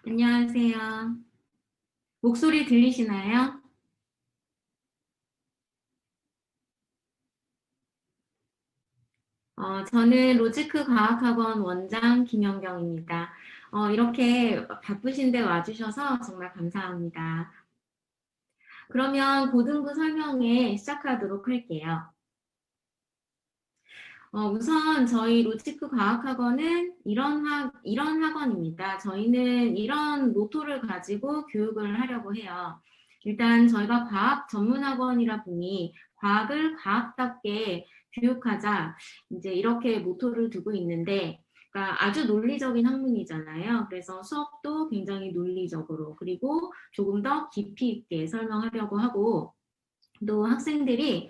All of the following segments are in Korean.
안녕하세요. 목소리 들리시나요? 저는 로지크 과학학원 원장 김연경입니다. 이렇게 바쁘신데 와주셔서 정말 감사합니다. 그러면 고등부 설명회 시작하도록 할게요. 우선 저희 로지크 과학학원은 이런 학원입니다. 저희는 이런 모토를 가지고 교육을 하려고 해요. 일단 저희가 과학 전문 학원이라 보니 과학을 과학답게 교육하자, 이제 이렇게 모토를 두고 있는데, 그러니까 아주 논리적인 학문이잖아요. 그래서 수업도 굉장히 논리적으로, 그리고 조금 더 깊이 있게 설명하려고 하고, 또 학생들이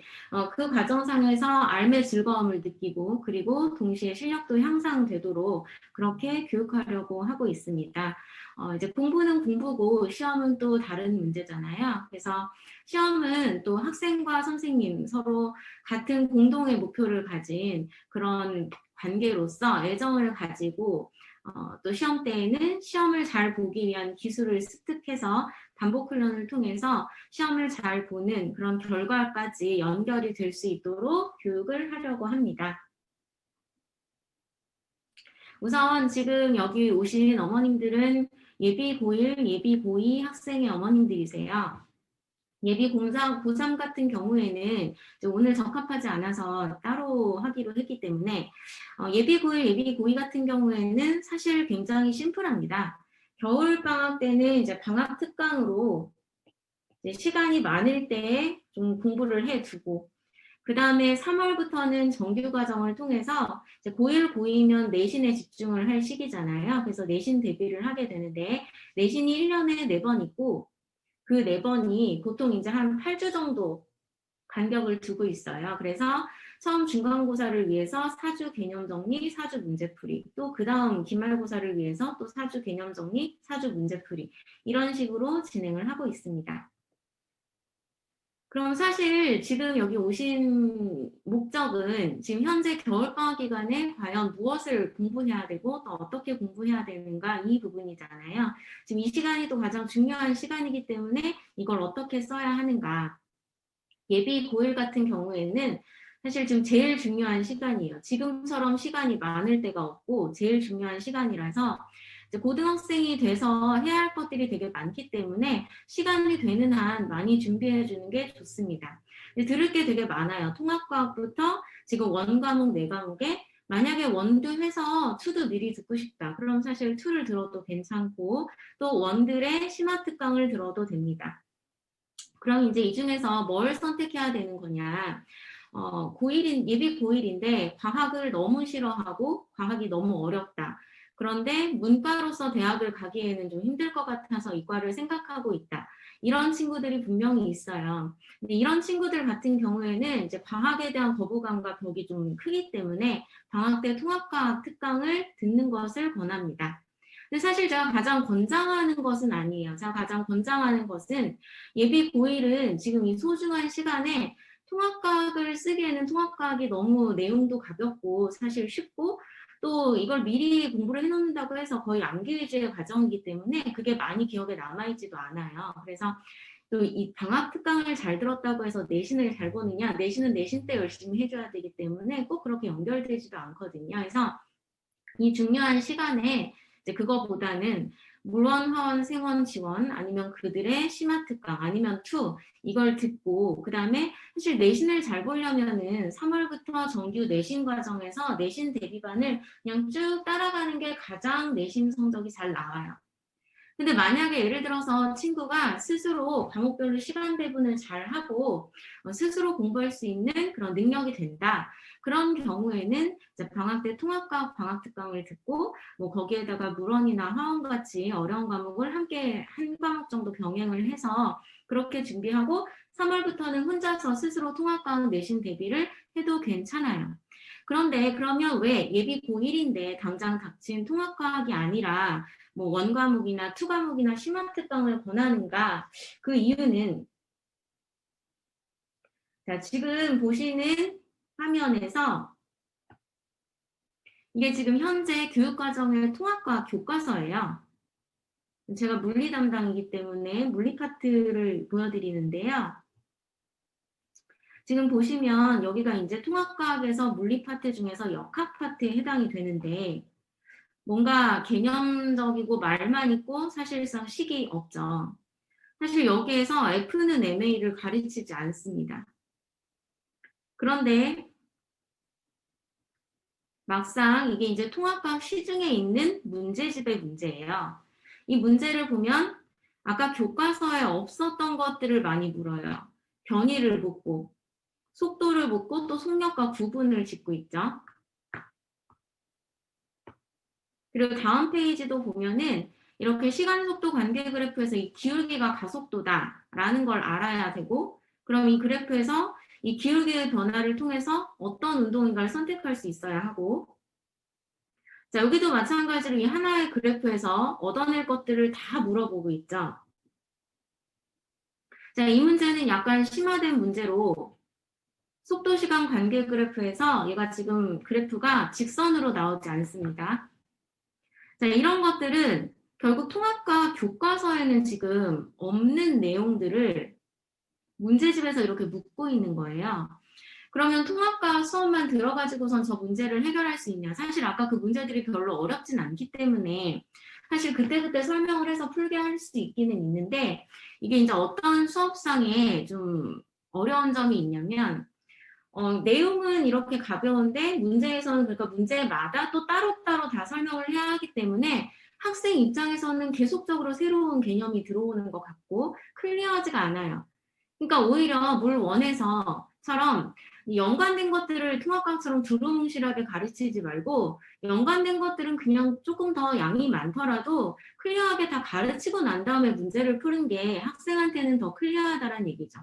그 과정상에서 삶의 즐거움을 느끼고, 그리고 동시에 실력도 향상되도록 그렇게 교육하려고 하고 있습니다. 이제 공부는 공부고 시험은 또 다른 문제잖아요. 그래서 시험은 또 학생과 선생님 서로 같은 공동의 목표를 가진 그런 관계로서 애정을 가지고, 또 시험 때에는 시험을 잘 보기 위한 기술을 습득해서 반복 훈련을 통해서 시험을 잘 보는 그런 결과까지 연결이 될 수 있도록 교육을 하려고 합니다. 우선 지금 여기 오신 어머님들은 예비 고1, 예비 고2 학생의 어머님들이세요. 예비 고3 같은 경우에는 오늘 적합하지 않아서 따로 하기로 했기 때문에, 예비 고1, 예비 고2 같은 경우에는 사실 굉장히 심플합니다. 겨울 방학 때는 이제 방학 특강으로 시간이 많을 때 좀 공부를 해두고, 그 다음에 3월부터는 정규 과정을 통해서 이제 고1, 고2면 내신에 집중을 할 시기잖아요. 그래서 내신 대비를 하게 되는데, 내신이 1년에 4번 있고, 그 4번이 보통 이제 한 8주 정도 간격을 두고 있어요. 그래서 처음 중간고사를 위해서 4주 개념 정리, 4주 문제풀이, 또 그 다음 기말고사를 위해서 또 4주 개념 정리, 4주 문제풀이, 이런 식으로 진행을 하고 있습니다. 그럼 사실 지금 여기 오신 목적은 지금 현재 겨울방학 기간에 과연 무엇을 공부해야 되고 또 어떻게 공부해야 되는가, 이 부분이잖아요. 지금 이 시간이 또 가장 중요한 시간이기 때문에 이걸 어떻게 써야 하는가. 예비 고1 같은 경우에는 사실 지금 제일 중요한 시간이에요. 지금처럼 시간이 많을 때가 없고 제일 중요한 시간이라서 이제 고등학생이 돼서 해야 할 것들이 되게 많기 때문에 시간이 되는 한 많이 준비해 주는 게 좋습니다. 들을 게 되게 많아요. 통합과학부터 지금 원 과목, 네 과목에 만약에 원도 해서 투도 미리 듣고 싶다. 그럼 사실 투를 들어도 괜찮고, 또 원들의 심화 특강을 들어도 됩니다. 그럼 이제 이 중에서 뭘 선택해야 되는 거냐. 예비 고1인데 과학을 너무 싫어하고 과학이 너무 어렵다. 그런데 문과로서 대학을 가기에는 좀 힘들 것 같아서 이과를 생각하고 있다. 이런 친구들이 분명히 있어요. 근데 이런 친구들 같은 경우에는 이제 과학에 대한 거부감과 벽이 좀 크기 때문에 방학 때 통합과학 특강을 듣는 것을 권합니다. 근데 사실 제가 가장 권장하는 것은 아니에요. 제가 가장 권장하는 것은 예비 고1은 지금 이 소중한 시간에 통합과학을 쓰기에는 통합과학이 너무 내용도 가볍고 사실 쉽고, 또 이걸 미리 공부를 해놓는다고 해서 거의 암기 위주의 과정이기 때문에 그게 많이 기억에 남아있지도 않아요. 그래서 또 이 방학 특강을 잘 들었다고 해서 내신을 잘 보느냐, 내신은 내신 때 열심히 해줘야 되기 때문에 꼭 그렇게 연결되지도 않거든요. 그래서 이 중요한 시간에 이제 그거보다는 물원, 화원, 생원, 지원, 아니면 그들의 심화 특강, 아니면 투, 이걸 듣고, 그 다음에 사실 내신을 잘 보려면은 3월부터 정규 내신 과정에서 내신 대비반을 그냥 쭉 따라가는 게 가장 내신 성적이 잘 나와요. 근데 만약에 예를 들어서 친구가 스스로 과목별로 시간 배분을 잘 하고 스스로 공부할 수 있는 그런 능력이 된다. 그런 경우에는 이제 방학 때 통합과학 방학 특강을 듣고, 뭐 거기에다가 물원이나 화원 같이 어려운 과목을 함께 한 과목 정도 병행을 해서 그렇게 준비하고 3월부터는 혼자서 스스로 통합과학 내신 대비를 해도 괜찮아요. 그런데 그러면 왜 예비 고1인데 당장 닥친 통합과학이 아니라 뭐 원과목이나 투과목이나 심화특강을 권하는가? 그 이유는, 자, 지금 보시는 화면에서 이게 지금 현재 교육과정의 통합과학 교과서예요. 제가 물리 담당이기 때문에 물리 파트를 보여드리는데요. 지금 보시면 여기가 이제 통합과학에서 물리 파트 중에서 역학 파트에 해당이 되는데 뭔가 개념적이고 말만 있고 사실상 식이 없죠. 사실 여기에서 F는 MA를 가르치지 않습니다. 그런데 막상 이게 이제 통합과학 시중에 있는 문제집의 문제예요. 이 문제를 보면 아까 교과서에 없었던 것들을 많이 물어요. 변이를 묻고 속도를 묻고 또 속력과 구분을 짓고 있죠. 그리고 다음 페이지도 보면은 이렇게 시간 속도 관계 그래프에서 이 기울기가 가속도다라는 걸 알아야 되고 그럼 이 그래프에서 이 기울기의 변화를 통해서 어떤 운동인가를 선택할 수 있어야 하고 자, 여기도 마찬가지로 이 하나의 그래프에서 얻어낼 것들을 다 물어보고 있죠. 자, 이 문제는 약간 심화된 문제로 속도 시간 관계 그래프에서 얘가 지금 그래프가 직선으로 나오지 않습니다. 자, 이런 것들은 결국 통합과 교과서에는 지금 없는 내용들을 문제집에서 이렇게 묻고 있는 거예요. 그러면 통합과 수업만 들어가지고선 저 문제를 해결할 수 있냐? 사실 아까 그 문제들이 별로 어렵진 않기 때문에 사실 그때그때 설명을 해서 풀게 할 수 있기는 있는데 이게 이제 어떤 수업상에 좀 어려운 점이 있냐면 내용은 이렇게 가벼운데 문제에서는 그러니까 문제마다 또 따로따로 다 설명을 해야 하기 때문에 학생 입장에서는 계속적으로 새로운 개념이 들어오는 것 같고 클리어하지가 않아요. 그러니까 오히려 물 원에서처럼 연관된 것들을 통합과학처럼 두루뭉실하게 가르치지 말고 연관된 것들은 그냥 조금 더 양이 많더라도 클리어하게 다 가르치고 난 다음에 문제를 푸는 게 학생한테는 더 클리어하다는 얘기죠.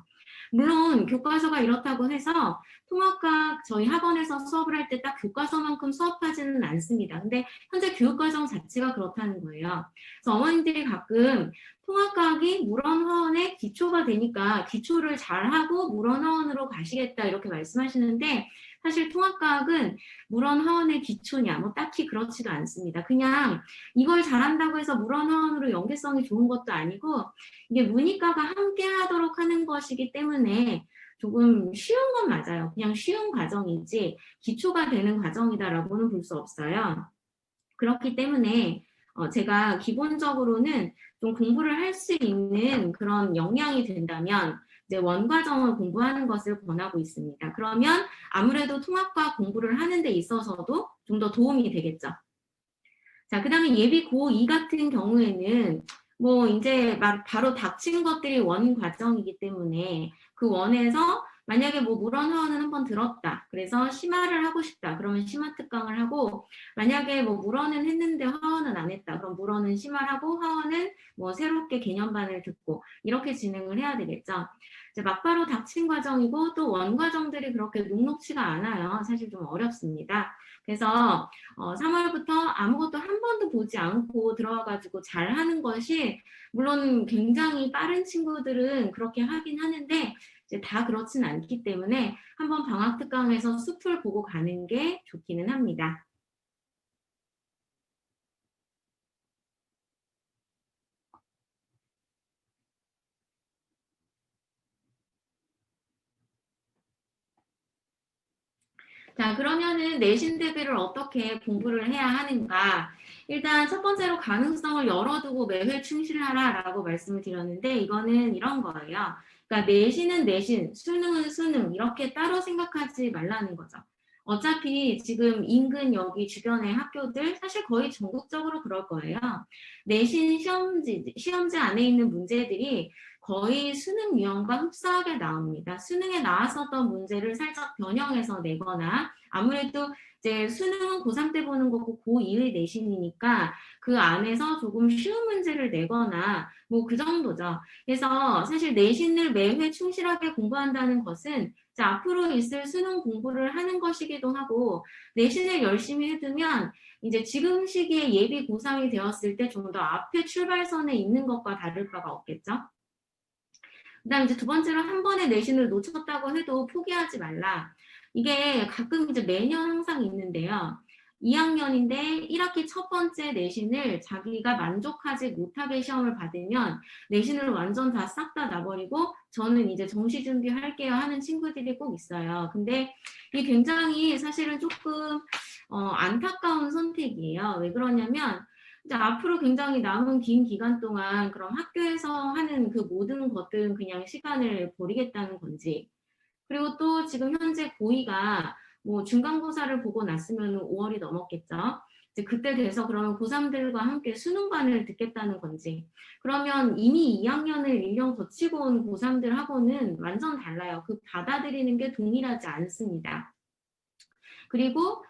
물론 교과서가 이렇다고 해서 통합과학 저희 학원에서 수업을 할 때 딱 교과서만큼 수업하지는 않습니다. 근데 현재 교육과정 자체가 그렇다는 거예요. 그래서 어머님들이 가끔 통합과학이 물원화원의 기초가 되니까 기초를 잘하고 물원화원으로 가시겠다 이렇게 말씀하시는데 사실 통합과학은 물원화원의 기초냐 뭐 딱히 그렇지도 않습니다. 그냥 이걸 잘한다고 해서 물원화원으로 연계성이 좋은 것도 아니고 이게 문이과가 함께 하도록 하는 것이기 때문에 조금 쉬운 건 맞아요. 그냥 쉬운 과정이지 기초가 되는 과정이다라고는 볼 수 없어요. 그렇기 때문에 제가 기본적으로는 좀 공부를 할 수 있는 그런 역량이 된다면 이제 원과정을 공부하는 것을 권하고 있습니다. 그러면 아무래도 통합과 공부를 하는 데 있어서도 좀 더 도움이 되겠죠. 자, 그 다음에 예비 고2 같은 경우에는 뭐 이제 바로 닥친 것들이 원 과정이기 때문에 그 원에서 만약에 뭐 물원화원은 한번 들었다. 그래서 심화를 하고 싶다. 그러면 심화 특강을 하고 만약에 뭐 물원은 했는데 화원은 안 했다. 그럼 물원은 심화를 하고 화원은 뭐 새롭게 개념반을 듣고 이렇게 진행을 해야 되겠죠. 이제 막바로 닥친 과정이고 또 원 과정들이 그렇게 녹록치가 않아요. 사실 좀 어렵습니다. 그래서 3월부터 아무것도 한 번도 보지 않고 들어와가지고 잘하는 것이 물론 굉장히 빠른 친구들은 그렇게 하긴 하는데 이제 다 그렇진 않기 때문에 한번 방학특강에서 숲을 보고 가는 게 좋기는 합니다. 자, 그러면은 내신 대비를 어떻게 공부를 해야 하는가? 일단 첫 번째로 가능성을 열어두고 매회 충실하라라고 말씀을 드렸는데 이거는 이런 거예요. 그러니까 내신은 내신, 수능은 수능 이렇게 따로 생각하지 말라는 거죠. 어차피 지금 인근 여기 주변의 학교들 사실 거의 전국적으로 그럴 거예요. 내신 시험지 안에 있는 문제들이 거의 수능 유형과 흡사하게 나옵니다. 수능에 나왔었던 문제를 살짝 변형해서 내거나 아무래도 이제 수능은 고3 때 보는 거고 고2의 내신이니까 그 안에서 조금 쉬운 문제를 내거나 뭐 그 정도죠. 그래서 사실 내신을 매회 충실하게 공부한다는 것은 앞으로 있을 수능 공부를 하는 것이기도 하고 내신을 열심히 해두면 이제 지금 시기에 예비 고3이 되었을 때 좀 더 앞에 출발선에 있는 것과 다를 바가 없겠죠. 그다음 이제 두 번째로 한 번에 내신을 놓쳤다고 해도 포기하지 말라. 이게 가끔 이제 매년 항상 있는데요. 2학년인데 1학기 첫 번째 내신을 자기가 만족하지 못하게 시험을 받으면 내신을 완전 다 싹 다 놔버리고 저는 이제 정시 준비할게요 하는 친구들이 꼭 있어요. 근데 이게 굉장히 사실은 조금 안타까운 선택이에요. 왜 그러냐면 이제 앞으로 굉장히 남은 긴 기간 동안 그럼 학교에서 하는 그 모든 것들은 그냥 시간을 버리겠다는 건지, 그리고 또 지금 현재 고2가 뭐 중간고사를 보고 났으면 5월이 넘었겠죠. 이제 그때 돼서 그러면 고3들과 함께 수능반을 듣겠다는 건지, 그러면 이미 2학년을 1년 거치고 온 고3들하고는 완전 달라요. 그 받아들이는 게 동일하지 않습니다. 그리고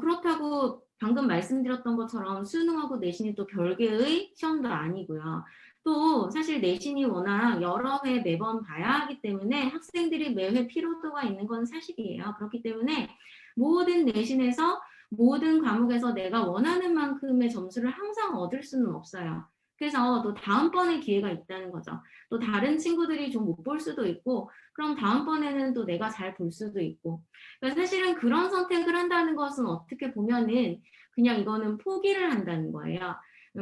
그렇다고 방금 말씀드렸던 것처럼 수능하고 내신이 또 별개의 시험도 아니고요. 또 사실 내신이 워낙 여러 회 매번 봐야 하기 때문에 학생들이 매회 피로도가 있는 건 사실이에요. 그렇기 때문에 모든 내신에서 모든 과목에서 내가 원하는 만큼의 점수를 항상 얻을 수는 없어요. 그래서 또 다음번에 기회가 있다는 거죠. 또 다른 친구들이 좀 못 볼 수도 있고, 그럼 다음번에는 또 내가 잘 볼 수도 있고. 그러니까 사실은 그런 선택을 한다는 것은 어떻게 보면은 그냥 이거는 포기를 한다는 거예요.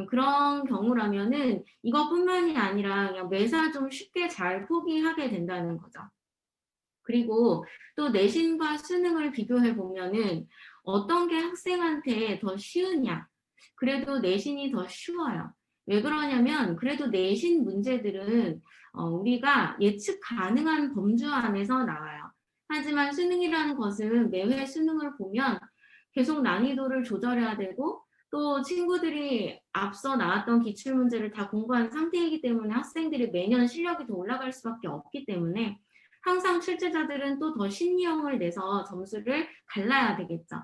그런 경우라면은 이것뿐만이 아니라 그냥 매사 좀 쉽게 잘 포기하게 된다는 거죠. 그리고 또 내신과 수능을 비교해 보면은 어떤 게 학생한테 더 쉬우냐? 그래도 내신이 더 쉬워요. 왜 그러냐면 그래도 내신 문제들은 우리가 예측 가능한 범주 안에서 나와요. 하지만 수능이라는 것은 매회 수능을 보면 계속 난이도를 조절해야 되고, 또 친구들이 앞서 나왔던 기출문제를 다 공부한 상태이기 때문에 학생들이 매년 실력이 더 올라갈 수밖에 없기 때문에 항상 출제자들은 또 더 신유형을 내서 점수를 갈라야 되겠죠.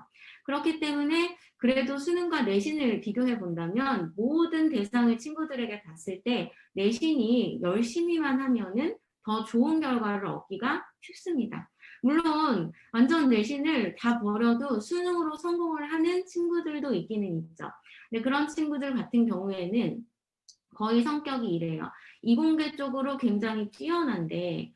그렇기 때문에 그래도 수능과 내신을 비교해 본다면 모든 대상의 친구들에게 봤을 때 내신이 열심히만 하면은 더 좋은 결과를 얻기가 쉽습니다. 물론 완전 내신을 다 버려도 수능으로 성공을 하는 친구들도 있기는 있죠. 근데 그런 친구들 같은 경우에는 거의 성격이 이래요. 이공계 쪽으로 굉장히 뛰어난데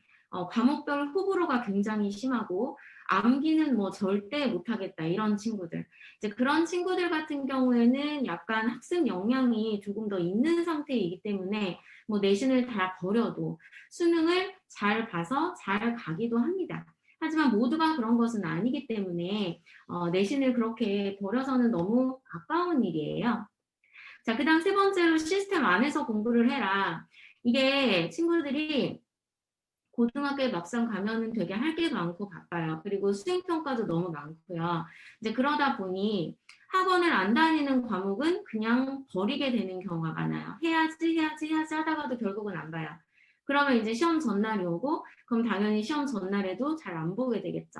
과목별 호불호가 굉장히 심하고 암기는 뭐 절대 못하겠다 이런 친구들. 이제 그런 친구들 같은 경우에는 약간 학습 역량이 조금 더 있는 상태이기 때문에 뭐 내신을 다 버려도 수능을 잘 봐서 잘 가기도 합니다. 하지만 모두가 그런 것은 아니기 때문에 내신을 그렇게 버려서는 너무 아까운 일이에요. 자, 그 다음 세 번째로 시스템 안에서 공부를 해라. 이게 친구들이 고등학교에 막상 가면은 되게 할 게 많고 바빠요. 그리고 수행평가도 너무 많고요. 이제 그러다 보니 학원을 안 다니는 과목은 그냥 버리게 되는 경우가 많아요. 해야지 하다가도 결국은 안 봐요. 그러면 이제 시험 전날이 오고, 그럼 당연히 시험 전날에도 잘 안 보게 되겠죠.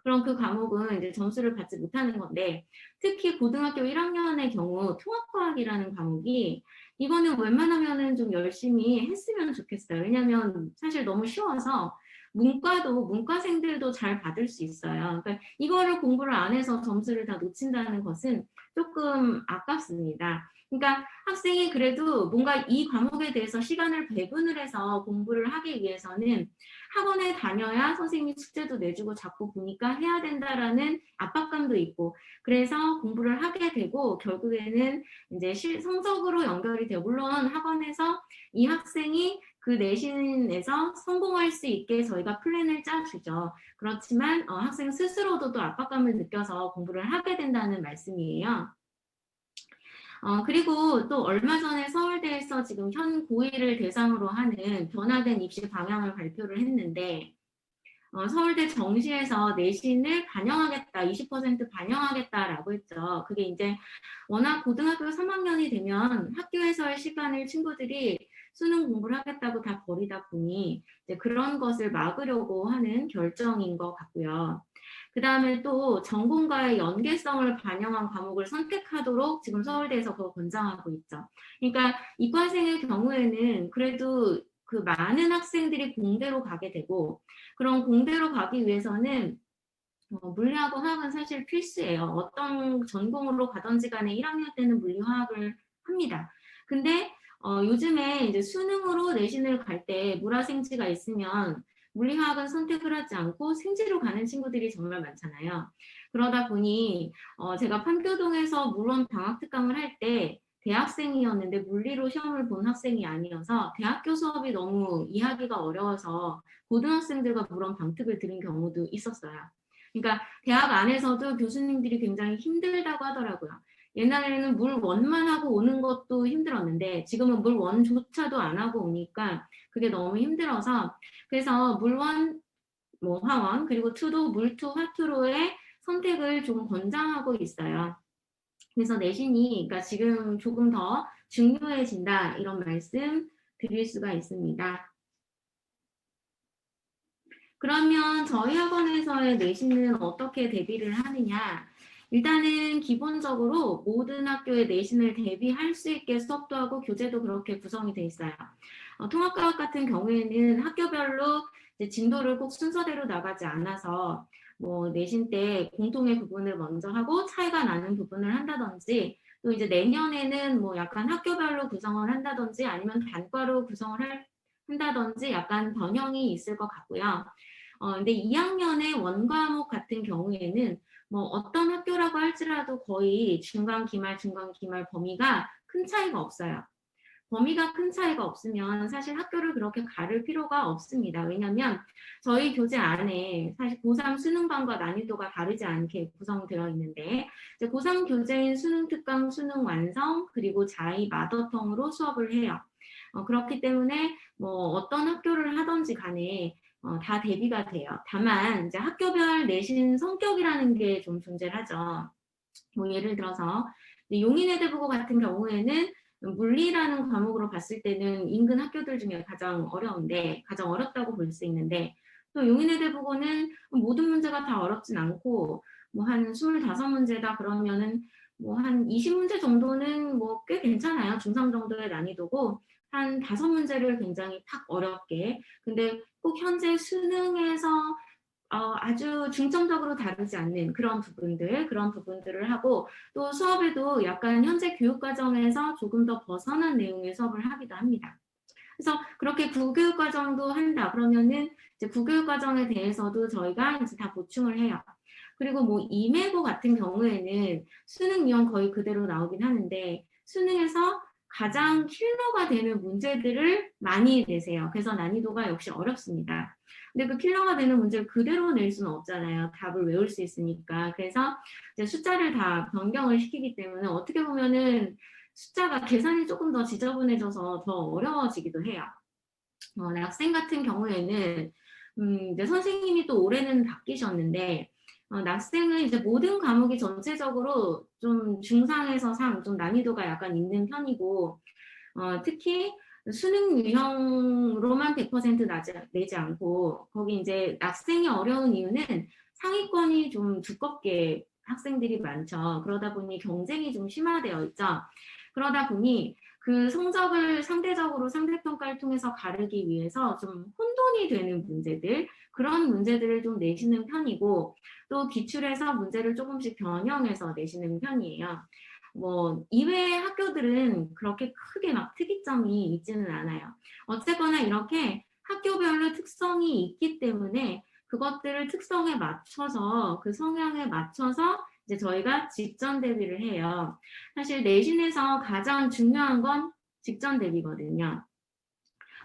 그럼 그 과목은 이제 점수를 받지 못하는 건데, 특히 고등학교 1학년의 경우 통합과학이라는 과목이 이거는 웬만하면은 좀 열심히 했으면 좋겠어요. 왜냐면 사실 너무 쉬워서 문과생들도 잘 받을 수 있어요. 그러니까 이거를 공부를 안 해서 점수를 다 놓친다는 것은 조금 아깝습니다. 그러니까 학생이 그래도 뭔가 이 과목에 대해서 시간을 배분을 해서 공부를 하기 위해서는 학원에 다녀야 선생님이 숙제도 내주고 자꾸 보니까 해야 된다라는 압박감도 있고, 그래서 공부를 하게 되고 결국에는 이제 성적으로 연결이 돼요. 물론 학원에서 이 학생이 그 내신에서 성공할 수 있게 저희가 플랜을 짜주죠. 그렇지만 학생 스스로도 또 압박감을 느껴서 공부를 하게 된다는 말씀이에요. 그리고 또 얼마 전에 서울대에서 지금 현 고1을 대상으로 하는 변화된 입시 방향을 발표를 했는데, 서울대 정시에서 내신을 반영하겠다, 20% 반영하겠다라고 했죠. 그게 이제 워낙 고등학교 3학년이 되면 학교에서의 시간을 친구들이 수능 공부를 하겠다고 다 버리다 보니 이제 그런 것을 막으려고 하는 결정인 것 같고요. 그 다음에 또 전공과의 연계성을 반영한 과목을 선택하도록 지금 서울대에서 그거 권장하고 있죠. 그러니까 이과생의 경우에는 그래도 그 많은 학생들이 공대로 가게 되고, 그런 공대로 가기 위해서는 물리하고 화학은 사실 필수예요. 어떤 전공으로 가든지 간에 1학년 때는 물리, 화학을 합니다. 근데 요즘에 이제 수능으로 내신을 갈 때 물화생지가 있으면 물리화학은 선택을 하지 않고 생지로 가는 친구들이 정말 많잖아요. 그러다 보니 제가 판교동에서 물원 방학 특강을 할 때 대학생이었는데 물리로 시험을 본 학생이 아니어서 대학교 수업이 너무 이해하기가 어려워서 고등학생들과 물원 방특을 들은 경우도 있었어요. 그러니까 대학 안에서도 교수님들이 굉장히 힘들다고 하더라고요. 옛날에는 물 원만 하고 오는 것도 힘들었는데 지금은 물 원조차도 안 하고 오니까 그게 너무 힘들어서 그래서 물원, 뭐 화원 그리고 투도, 물투, 화투로의 선택을 조금 권장하고 있어요. 그래서 내신이 그러니까 지금 조금 더 중요해진다 이런 말씀 드릴 수가 있습니다. 그러면 저희 학원에서의 내신은 어떻게 대비를 하느냐? 일단은 기본적으로 모든 학교의 내신을 대비할 수 있게 수업도 하고 교재도 그렇게 구성이 돼 있어요. 통합과학 같은 경우에는 학교별로 이제 진도를 꼭 순서대로 나가지 않아서 뭐 내신 때 공통의 부분을 먼저 하고 차이가 나는 부분을 한다든지 또 이제 내년에는 뭐 약간 학교별로 구성을 한다든지 아니면 단과로 구성을 한다든지 약간 변형이 있을 것 같고요. 근데 2학년의 원과목 같은 경우에는 뭐 어떤 학교라고 할지라도 거의 중간, 기말, 중간, 기말 범위가 큰 차이가 없어요. 범위가 큰 차이가 없으면 사실 학교를 그렇게 가를 필요가 없습니다. 왜냐하면 저희 교재 안에 사실 고3 수능반과 난이도가 다르지 않게 구성되어 있는데 이제 고3 교재인 수능 특강, 수능 완성 그리고 자의 마더텅으로 수업을 해요. 그렇기 때문에 뭐 어떤 학교를 하든지 간에 다 대비가 돼요. 다만 이제 학교별 내신 성격이라는 게 좀 존재를 하죠. 뭐 예를 들어서 용인외대부고 같은 경우에는 물리라는 과목으로 봤을 때는 인근 학교들 중에 가장 어려운데 가장 어렵다고 볼 수 있는데 또 용인외대부고는 모든 문제가 다 어렵진 않고 뭐 한 25문제다 그러면은 뭐 한 20문제 정도는 뭐 꽤 괜찮아요. 중3 정도의 난이도고 한 5문제를 굉장히 팍 어렵게 근데 꼭 현재 수능에서 아주 중점적으로 다루지 않는 그런 부분들을 하고 또 수업에도 약간 현재 교육과정에서 조금 더 벗어난 내용의 수업을 하기도 합니다. 그래서 그렇게 구교육과정도 한다 그러면은 이제 구교육과정에 대해서도 저희가 이제 다 보충을 해요. 그리고 뭐 임해고 같은 경우에는 수능 유형 거의 그대로 나오긴 하는데 수능에서 가장 킬러가 되는 문제들을 많이 내세요. 그래서 난이도가 역시 어렵습니다. 근데 그 킬러가 되는 문제를 그대로 낼 수는 없잖아요. 답을 외울 수 있으니까. 그래서 이제 숫자를 다 변경을 시키기 때문에 어떻게 보면은 숫자가 계산이 조금 더 지저분해져서 더 어려워지기도 해요. 학생 같은 경우에는 이제 선생님이 또 올해는 바뀌셨는데 학생은 이제 모든 과목이 전체적으로 좀 중상에서 상, 좀 난이도가 약간 있는 편이고 특히 수능 유형으로만 100% 내지 않고 거기 이제 학생이 어려운 이유는 상위권이 좀 두껍게 학생들이 많죠. 그러다 보니 경쟁이 좀 심화되어 있죠. 그러다 보니 그 성적을 상대적으로 상대평가를 통해서 가르기 위해서 좀 혼돈이 되는 문제들 그런 문제들을 좀 내시는 편이고 또 기출해서 문제를 조금씩 변형해서 내시는 편이에요. 뭐 이외의 학교들은 그렇게 크게 막 특이점이 있지는 않아요. 어쨌거나 이렇게 학교별로 특성이 있기 때문에 그것들을 특성에 맞춰서 그 성향에 맞춰서 이제 저희가 직전 대비를 해요. 사실 내신에서 가장 중요한 건 직전 대비거든요.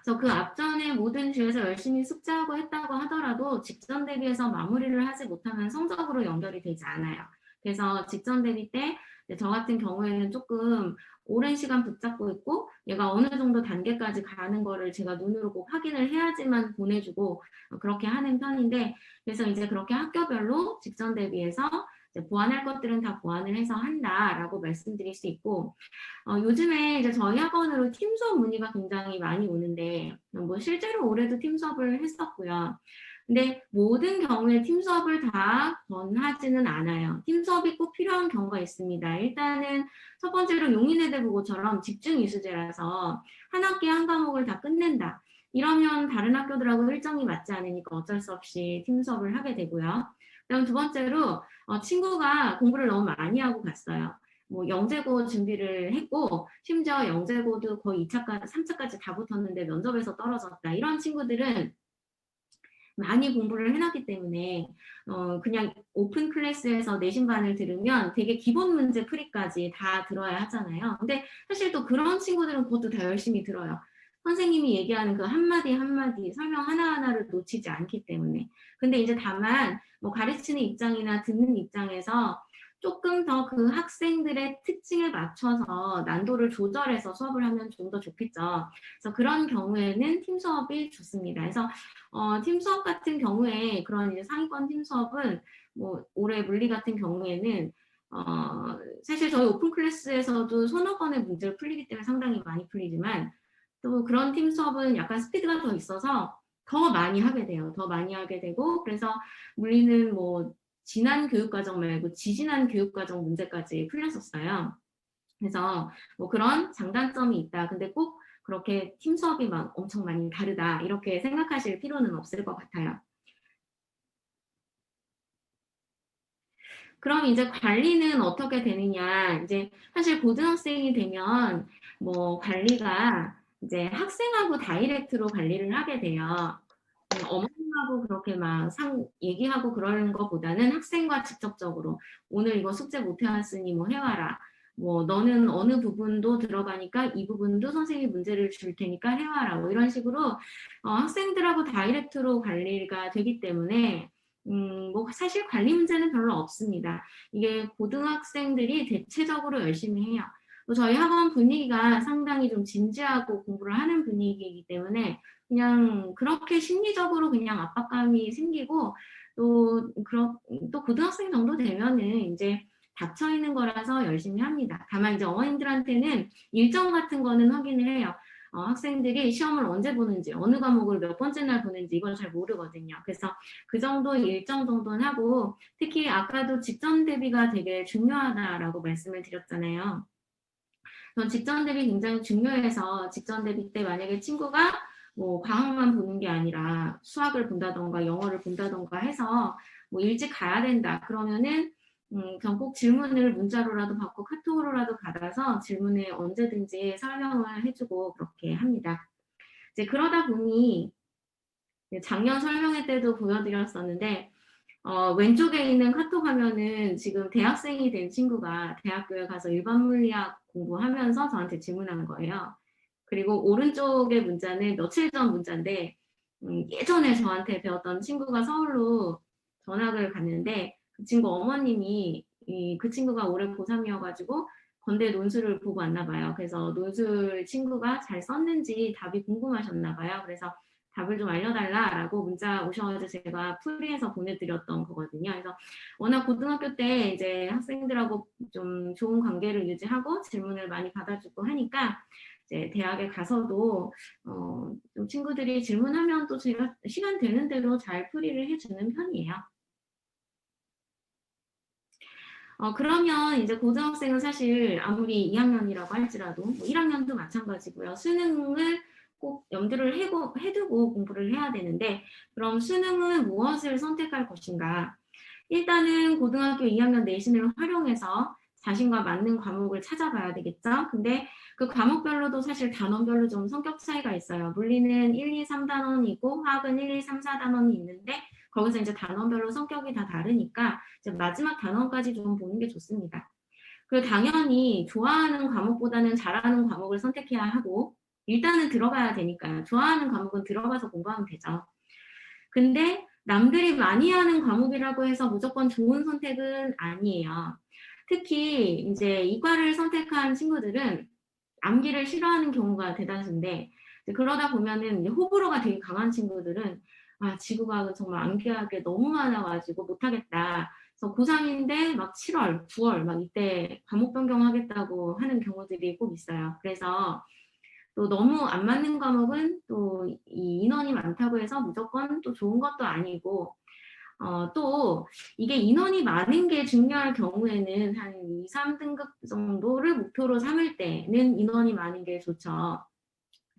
그래서 그 앞전에 모든 주에서 열심히 숙제하고 했다고 하더라도 직전 대비해서 마무리를 하지 못하면 성적으로 연결이 되지 않아요. 그래서 직전 대비 때 저 같은 경우에는 조금 오랜 시간 붙잡고 있고 얘가 어느 정도 단계까지 가는 거를 제가 눈으로 꼭 확인을 해야지만 보내주고 그렇게 하는 편인데 그래서 이제 그렇게 학교별로 직전 대비해서 보완할 것들은 다 보완을 해서 한다라고 말씀드릴 수 있고 요즘에 이제 저희 학원으로 팀 수업 문의가 굉장히 많이 오는데 뭐 실제로 올해도 팀 수업을 했었고요. 근데 모든 경우에 팀 수업을 다 권하지는 않아요. 팀 수업이 꼭 필요한 경우가 있습니다. 일단은 첫 번째로 용인외대부고처럼 집중 이수제라서 한 학기에 한 과목을 다 끝낸다. 이러면 다른 학교들하고 일정이 맞지 않으니까 어쩔 수 없이 팀 수업을 하게 되고요. 그다음 두 번째로 친구가 공부를 너무 많이 하고 갔어요. 뭐 영재고 준비를 했고 심지어 영재고도 거의 2차까지 3차까지 다 붙었는데 면접에서 떨어졌다. 이런 친구들은 많이 공부를 해놨기 때문에 그냥 오픈 클래스에서 내신반을 들으면 되게 기본 문제 풀이까지 다 들어야 하잖아요. 근데 사실 또 그런 친구들은 그것도 다 열심히 들어요. 선생님이 얘기하는 그 한마디 한마디 설명 하나하나를 놓치지 않기 때문에. 근데 이제 다만 뭐 가르치는 입장이나 듣는 입장에서 조금 더 그 학생들의 특징에 맞춰서 난도를 조절해서 수업을 하면 좀 더 좋겠죠. 그래서 그런 경우에는 팀 수업이 좋습니다. 그래서 팀 수업 같은 경우에 그런 이제 상위권 팀 수업은 뭐 올해 물리 같은 경우에는 사실 저희 오픈 클래스에서도 서너 건의 문제를 풀리기 때문에 상당히 많이 풀리지만 또 그런 팀 수업은 약간 스피드가 더 있어서 더 많이 하게 돼요. 더 많이 하게 되고 그래서 물리는 뭐 지난 교육과정 말고 지지난 교육과정 문제까지 풀렸었어요. 그래서 뭐 그런 장단점이 있다. 근데 꼭 그렇게 팀 수업이 막 엄청 많이 다르다. 이렇게 생각하실 필요는 없을 것 같아요. 그럼 이제 관리는 어떻게 되느냐. 이제 사실 고등학생이 되면 뭐 관리가 이제 학생하고 다이렉트로 관리를 하게 돼요. 어머님하고 그렇게 막 얘기하고 그러는 것보다는 학생과 직접적으로 오늘 이거 숙제 못 해왔으니 뭐 해와라. 뭐 너는 어느 부분도 들어가니까 이 부분도 선생님이 문제를 줄 테니까 해와라. 뭐 이런 식으로 학생들하고 다이렉트로 관리가 되기 때문에 뭐 사실 관리 문제는 별로 없습니다. 이게 고등학생들이 대체적으로 열심히 해요. 저희 학원 분위기가 상당히 좀 진지하고 공부를 하는 분위기이기 때문에 그냥 그렇게 심리적으로 그냥 압박감이 생기고 또 고등학생 정도 되면은 이제 닥쳐 있는 거라서 열심히 합니다. 다만 이제 어머님들한테는 일정 같은 거는 확인을 해요. 학생들이 시험을 언제 보는지, 어느 과목을 몇 번째 날 보는지 이걸 잘 모르거든요. 그래서 그 정도 일정 정도는 하고 특히 아까도 직전 대비가 되게 중요하다라고 말씀을 드렸잖아요. 전 직전 대비 굉장히 중요해서 직전 대비 때 만약에 친구가 뭐 과학만 보는 게 아니라 수학을 본다던가 영어를 본다던가 해서 뭐 일찍 가야 된다 그러면은 그냥 꼭 질문을 문자로라도 받고 카톡으로라도 받아서 질문에 언제든지 설명을 해주고 그렇게 합니다. 이제 그러다 보니 작년 설명회 때도 보여드렸었는데 왼쪽에 있는 카톡 화면은 지금 대학생이 된 친구가 대학교에 가서 일반 물리학 공부하면서 저한테 질문한 거예요. 그리고 오른쪽의 문자는 며칠 전 문자인데 예전에 저한테 배웠던 친구가 서울로 전학을 갔는데 그 친구 어머님이 그 친구가 올해 고3이어가지고 건대 논술을 보고 왔나 봐요. 그래서 논술 친구가 잘 썼는지 답이 궁금하셨나 봐요. 그래서 답을 좀 알려달라라고 문자 오셔가지고 제가 풀이해서 보내드렸던 거거든요. 그래서 워낙 고등학교 때 이제 학생들하고 좀 좋은 관계를 유지하고 질문을 많이 받아주고 하니까 이제 대학에 가서도 좀 친구들이 질문하면 또 제가 시간 되는 대로 잘 풀이를 해주는 편이에요. 그러면 이제 고등학생은 사실 아무리 2학년이라고 할지라도 뭐 1학년도 마찬가지고요. 수능을 꼭 염두를 해두고 공부를 해야 되는데 그럼 수능은 무엇을 선택할 것인가? 일단은 고등학교 2학년 내신을 활용해서 자신과 맞는 과목을 찾아봐야 되겠죠. 근데 그 과목별로도 사실 단원별로 좀 성격 차이가 있어요. 물리는 1, 2, 3단원이고 화학은 1, 2, 3, 4단원이 있는데 거기서 이제 단원별로 성격이 다 다르니까 이제 마지막 단원까지 좀 보는 게 좋습니다. 그리고 당연히 좋아하는 과목보다는 잘하는 과목을 선택해야 하고 일단은 들어가야 되니까요. 좋아하는 과목은 들어가서 공부하면 되죠. 근데 남들이 많이 하는 과목이라고 해서 무조건 좋은 선택은 아니에요. 특히 이제 이과를 선택한 친구들은 암기를 싫어하는 경우가 대다수인데 그러다 보면은 호불호가 되게 강한 친구들은 지구과학은 정말 암기하게 너무 많아가지고 못하겠다. 그래서 고3인데 막 7월, 9월 막 이때 과목 변경하겠다고 하는 경우들이 꼭 있어요. 그래서 또 너무 안 맞는 과목은 또 이 인원이 많다고 해서 무조건 또 좋은 것도 아니고 또 이게 인원이 많은 게 중요할 경우에는 한 2, 3등급 정도를 목표로 삼을 때는 인원이 많은 게 좋죠.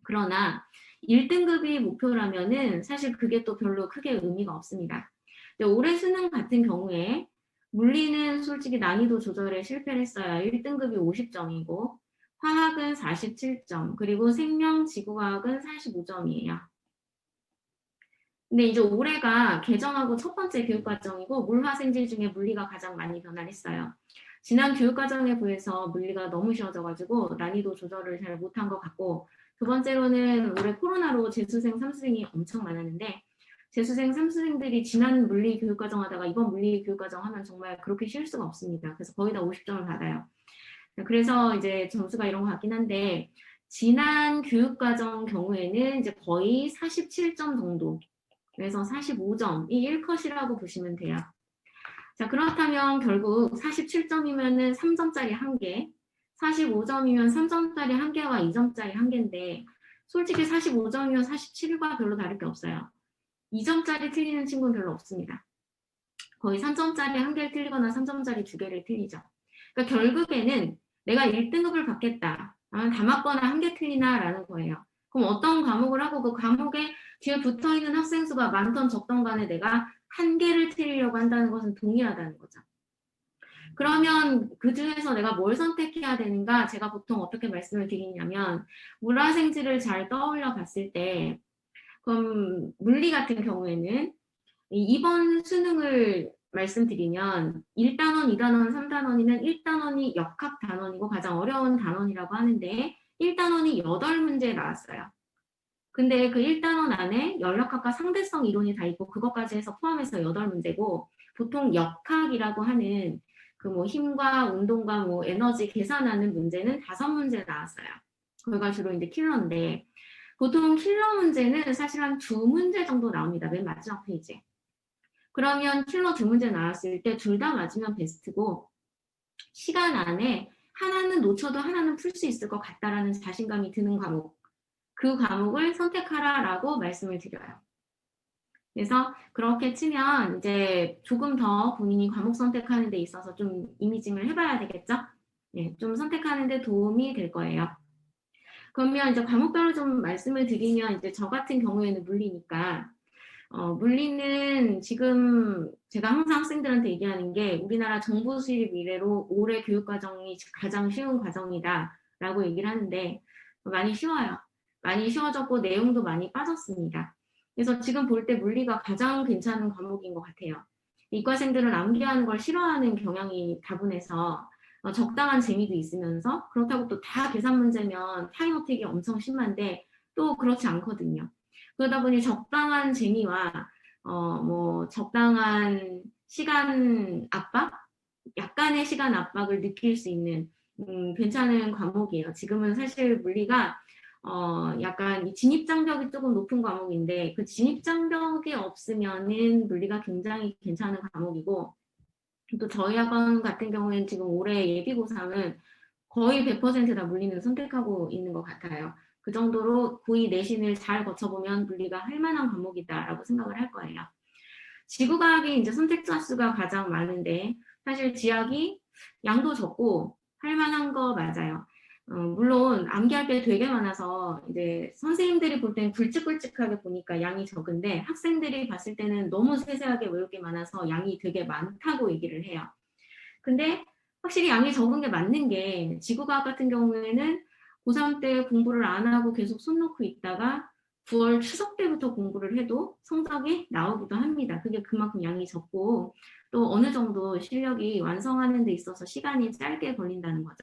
그러나 1등급이 목표라면은 사실 그게 또 별로 크게 의미가 없습니다. 올해 수능 같은 경우에 물리는 솔직히 난이도 조절에 실패를 했어요. 1등급이 50점이고 화학은 47점 그리고 생명 지구과학은 45점이에요. 근데 이제 올해가 개정하고 첫 번째 교육과정이고 물화생지 중에 물리가 가장 많이 변화했어요. 지난 교육과정에 비해서 물리가 너무 쉬워져가지고 난이도 조절을 잘 못한 것 같고, 두 번째로는 올해 코로나로 재수생, 삼수생이 엄청 많았는데 재수생, 삼수생들이 지난 물리 교육과정 하다가 이번 물리 교육과정 하면 정말 그렇게 쉴 수가 없습니다. 그래서 거의 다 50점을 받아요. 그래서 이제 점수가 이런 것 같긴 한데, 지난 교육과정 경우에는 이제 거의 47점 정도, 그래서 45점이 1컷이라고 보시면 돼요. 자, 그렇다면 결국 47점이면은 3점짜리 1개, 45점이면 3점짜리 1개와 2점짜리 1개인데, 솔직히 45점이면 47과 별로 다를 게 없어요. 2점짜리 틀리는 친구는 별로 없습니다. 거의 3점짜리 1개를 틀리거나 3점짜리 2개를 틀리죠. 그러니까 결국에는 내가 1등급을 받겠다, 다맞거나 1개 틀리나 라는 거예요. 그럼 어떤 과목을 하고 그 과목에 뒤에 붙어있는 학생 수가 많던 적던 간에 내가 1개를 틀리려고 한다는 것은 동일하다는 거죠. 그러면 그 중에서 내가 뭘 선택해야 되는가, 제가 보통 어떻게 말씀을 드리냐면, 물화생지를 잘 떠올려 봤을 때, 그럼 물리 같은 경우에는 이번 수능을 말씀드리면 1단원, 2단원, 3단원이면 1단원이 역학 단원이고 가장 어려운 단원이라고 하는데 1단원이 8문제 나왔어요. 근데 그 1단원 안에 연력학과 상대성 이론이 다 있고 그것까지 해서 포함해서 8문제고, 보통 역학이라고 하는 그 뭐 힘과 운동과 뭐 에너지 계산하는 문제는 5문제 나왔어요. 그가 주로 이제 킬러인데, 보통 킬러 문제는 사실 한 2문제 정도 나옵니다. 맨 마지막 페이지에. 그러면 킬러 2문제 나왔을 때 둘 다 맞으면 베스트고, 시간 안에 하나는 놓쳐도 하나는 풀 수 있을 것 같다라는 자신감이 드는 과목, 그 과목을 선택하라라고 말씀을 드려요. 그래서 그렇게 치면 이제 조금 더 본인이 과목 선택하는 데 있어서 좀 이미징을 해봐야 되겠죠? 네, 좀 선택하는 데 도움이 될 거예요. 그러면 이제 과목별로 좀 말씀을 드리면, 이제 저 같은 경우에는 물리니까, 물리는 지금 제가 항상 학생들한테 얘기하는 게, 우리나라 정부 수립 이래로 올해 교육과정이 가장 쉬운 과정이다라고 얘기를 하는데, 많이 쉬워요. 많이 쉬워졌고 내용도 많이 빠졌습니다. 그래서 지금 볼 때 물리가 가장 괜찮은 과목인 것 같아요. 이과생들은 암기하는 걸 싫어하는 경향이 다분해서 적당한 재미도 있으면서, 그렇다고 또 다 계산 문제면 타임어택이 엄청 심한데 또 그렇지 않거든요. 그러다 보니 적당한 재미와 뭐 적당한 시간 압박, 약간의 시간 압박을 느낄 수 있는 괜찮은 과목이에요. 지금은 사실 물리가 약간 진입 장벽이 조금 높은 과목인데, 그 진입 장벽이 없으면은 물리가 굉장히 괜찮은 과목이고, 또 저희 학원 같은 경우에는 지금 올해 예비고3은 거의 100%다 물리는 선택하고 있는 것 같아요. 그 정도로 고2 내신을 잘 거쳐보면 물리가 할 만한 과목이다라고 생각을 할 거예요. 지구과학이 이제 선택자 수가 가장 많은데, 사실 지학이 양도 적고 할 만한 거 맞아요. 물론 암기할 게 되게 많아서 이제 선생님들이 볼 때는 굵직굵직하게 보니까 양이 적은데, 학생들이 봤을 때는 너무 세세하게 외울 게 많아서 양이 되게 많다고 얘기를 해요. 근데 확실히 양이 적은 게 맞는 게, 지구과학 같은 경우에는 고3 때 공부를 안 하고 계속 손 놓고 있다가 9월 추석 때부터 공부를 해도 성적이 나오기도 합니다. 그게 그만큼 양이 적고, 또 어느 정도 실력이 완성하는 데 있어서 시간이 짧게 걸린다는 거죠.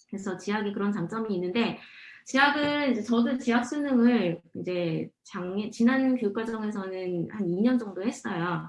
그래서 지학이 그런 장점이 있는데, 지학은 이제 저도 지학 수능을 이제 지난 교육과정에서는 한 2년 정도 했어요.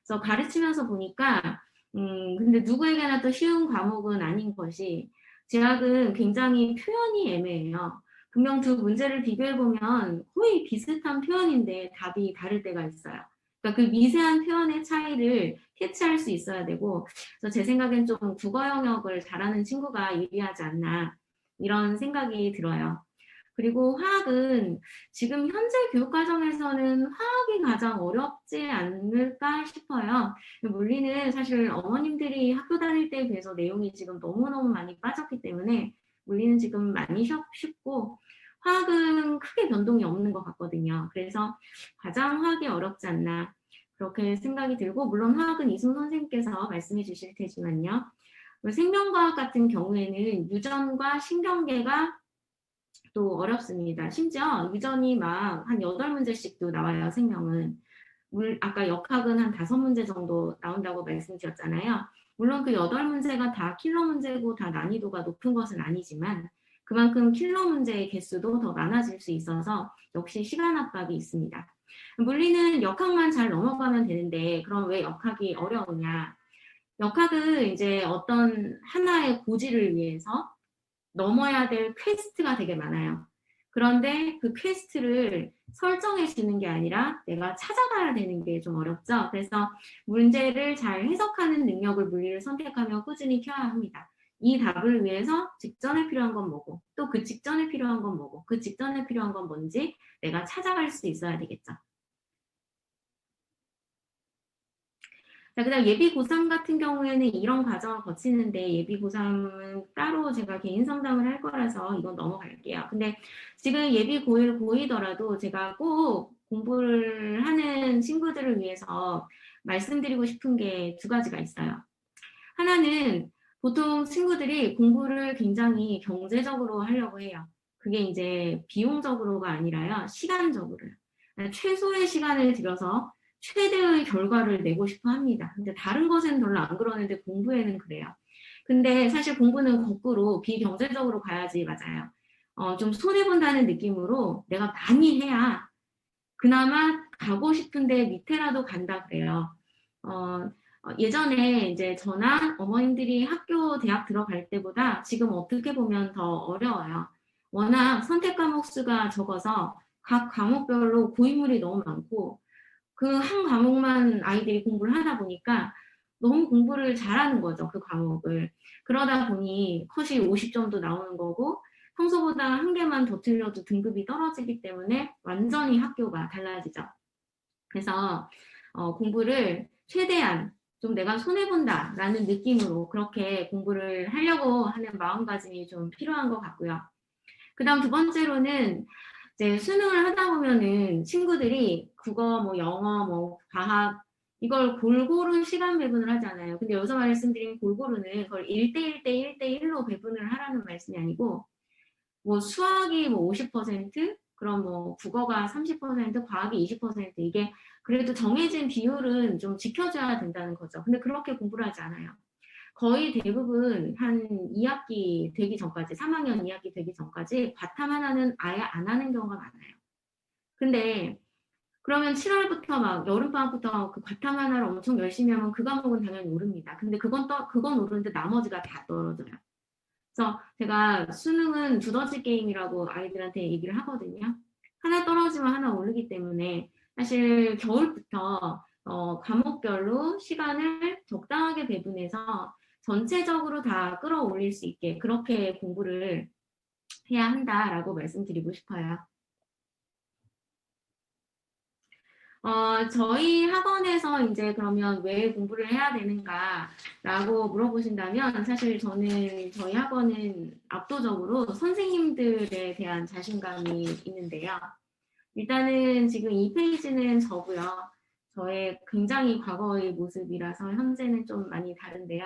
그래서 가르치면서 보니까 근데 누구에게나 또 쉬운 과목은 아닌 것이, 지학은 굉장히 표현이 애매해요. 분명 두 문제를 비교해보면 거의 비슷한 표현인데 답이 다를 때가 있어요. 그러니까 그 미세한 표현의 차이를 캐치할 수 있어야 되고, 그래서 제 생각엔 좀 국어 영역을 잘하는 친구가 유리하지 않나, 이런 생각이 들어요. 그리고 화학은 지금 현재 교육과정에서는 화학이 가장 어렵지 않을까 싶어요. 물리는 사실 어머님들이 학교 다닐 때에 비해서 내용이 지금 너무너무 많이 빠졌기 때문에 물리는 지금 많이 쉽고, 화학은 크게 변동이 없는 것 같거든요. 그래서 가장 화학이 어렵지 않나, 그렇게 생각이 들고, 물론 화학은 이순 선생님께서 말씀해 주실 테지만요. 생명과학 같은 경우에는 유전과 신경계가 또 어렵습니다. 심지어 유전이 막 한 8문제씩도 나와요, 생명은. 아까 역학은 한 5문제 정도 나온다고 말씀드렸잖아요. 물론 그 8문제가 다 킬러 문제고 다 난이도가 높은 것은 아니지만 그만큼 킬러 문제의 개수도 더 많아질 수 있어서 역시 시간 압박이 있습니다. 물리는 역학만 잘 넘어가면 되는데 그럼 왜 역학이 어려우냐? 역학은 이제 어떤 하나의 고지를 위해서 넘어야 될 퀘스트가 되게 많아요. 그런데 그 퀘스트를 설정해 주는 게 아니라 내가 찾아가야 되는 게 좀 어렵죠. 그래서 문제를 잘 해석하는 능력을 물리를 선택하며 꾸준히 키워야 합니다. 이 답을 위해서 직전에 필요한 건 뭐고 또 그 직전에 필요한 건 뭐고 그 직전에 필요한 건 뭔지 내가 찾아갈 수 있어야 되겠죠. 자, 그다음 예비 고3 같은 경우에는 이런 과정을 거치는데 예비 고3은 따로 제가 개인 상담을 할 거라서 이건 넘어갈게요. 근데 지금 예비 고1, 고2더라도 제가 꼭 공부를 하는 친구들을 위해서 말씀드리고 싶은 게 2가지가 있어요. 하나는 보통 친구들이 공부를 굉장히 경제적으로 하려고 해요. 그게 이제 비용적으로가 아니라요, 시간적으로요. 최소의 시간을 들여서 최대의 결과를 내고 싶어 합니다. 근데 다른 것에는 별로 안 그러는데 공부에는 그래요. 근데 사실 공부는 거꾸로 비경제적으로 가야지 맞아요. 좀 손해본다는 느낌으로 내가 많이 해야 그나마 가고 싶은데 밑에라도 간다 그래요. 예전에 이제 저나 어머님들이 학교, 대학 들어갈 때보다 지금 어떻게 보면 더 어려워요. 워낙 선택 과목 수가 적어서 각 과목별로 고인물이 너무 많고 그 한 과목만 아이들이 공부를 하다 보니까 너무 공부를 잘하는 거죠, 그 과목을. 그러다 보니 컷이 50점도 나오는 거고 평소보다 한 개만 더 틀려도 등급이 떨어지기 때문에 완전히 학교가 달라지죠. 그래서 공부를 최대한 좀 내가 손해본다라는 느낌으로 그렇게 공부를 하려고 하는 마음가짐이 좀 필요한 것 같고요. 그 다음 2번째로는 이제 수능을 하다 보면은 친구들이 국어, 뭐 영어, 뭐 과학 이걸 골고루 시간 배분을 하잖아요. 근데 여기서 말씀드린 골고루는 그걸 1대1 대 1대1로 배분을 하라는 말씀이 아니고 뭐 수학이 뭐 50%, 그럼 뭐 국어가 30%, 과학이 20% 이게 그래도 정해진 비율은 좀 지켜줘야 된다는 거죠. 근데 그렇게 공부를 하지 않아요. 거의 대부분 한 2학기 되기 전까지, 3학년 2학기 되기 전까지 과탐 하나는 아예 안 하는 경우가 많아요. 근데 그러면 7월부터 막 여름방학부터 그 과탐 하나를 엄청 열심히 하면 그 과목은 당연히 오릅니다. 근데 그건 오르는데 나머지가 다 떨어져요. 그래서 제가 수능은 두더지 게임이라고 아이들한테 얘기를 하거든요. 하나 떨어지면 하나 오르기 때문에 사실 겨울부터 과목별로 시간을 적당하게 배분해서 전체적으로 다 끌어올릴 수 있게 그렇게 공부를 해야 한다라고 말씀드리고 싶어요. 저희 학원에서 이제 그러면 왜 공부를 해야 되는가라고 물어보신다면 사실 저는 저희 학원은 압도적으로 선생님들에 대한 자신감이 있는데요. 일단은 지금 이 페이지는 저고요. 저의 굉장히 과거의 모습이라서 현재는 좀 많이 다른데요.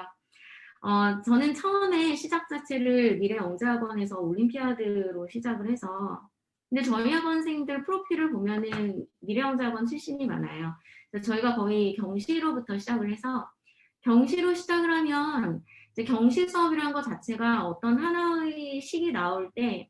저는 처음에 시작 자체를 미래영재학원에서 올림피아드로 시작을 해서 근데 저희 학원생들 프로필을 보면은 미래영재학원 출신이 많아요. 그래서 저희가 거의 경시로부터 시작을 해서 경시로 시작을 하면 이제 경시 수업이라는 것 자체가 어떤 하나의 식이 나올 때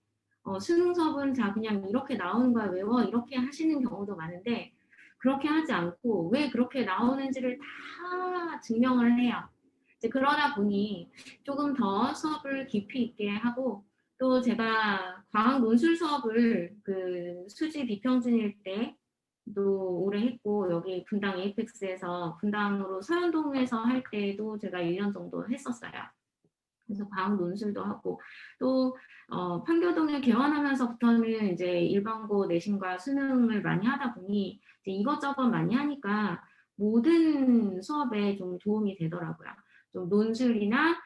수능 수업은 자 그냥 이렇게 나오는 거야 외워 이렇게 하시는 경우도 많은데 그렇게 하지 않고 왜 그렇게 나오는지를 다 증명을 해요. 이제 그러다 보니 조금 더 수업을 깊이 있게 하고 또 제가 과학 논술 수업을 그 수지 비평준일 때도 오래 했고 여기 분당 에이펙스에서 분당으로 서현동에서 할 때도 제가 1년 정도 했었어요. 그래서 과학 논술도 하고 또 판교동에 개원하면서부터는 이제 일반고 내신과 수능을 많이 하다 보니 이제 이것저것 많이 하니까 모든 수업에 좀 도움이 되더라고요. 좀 논술이나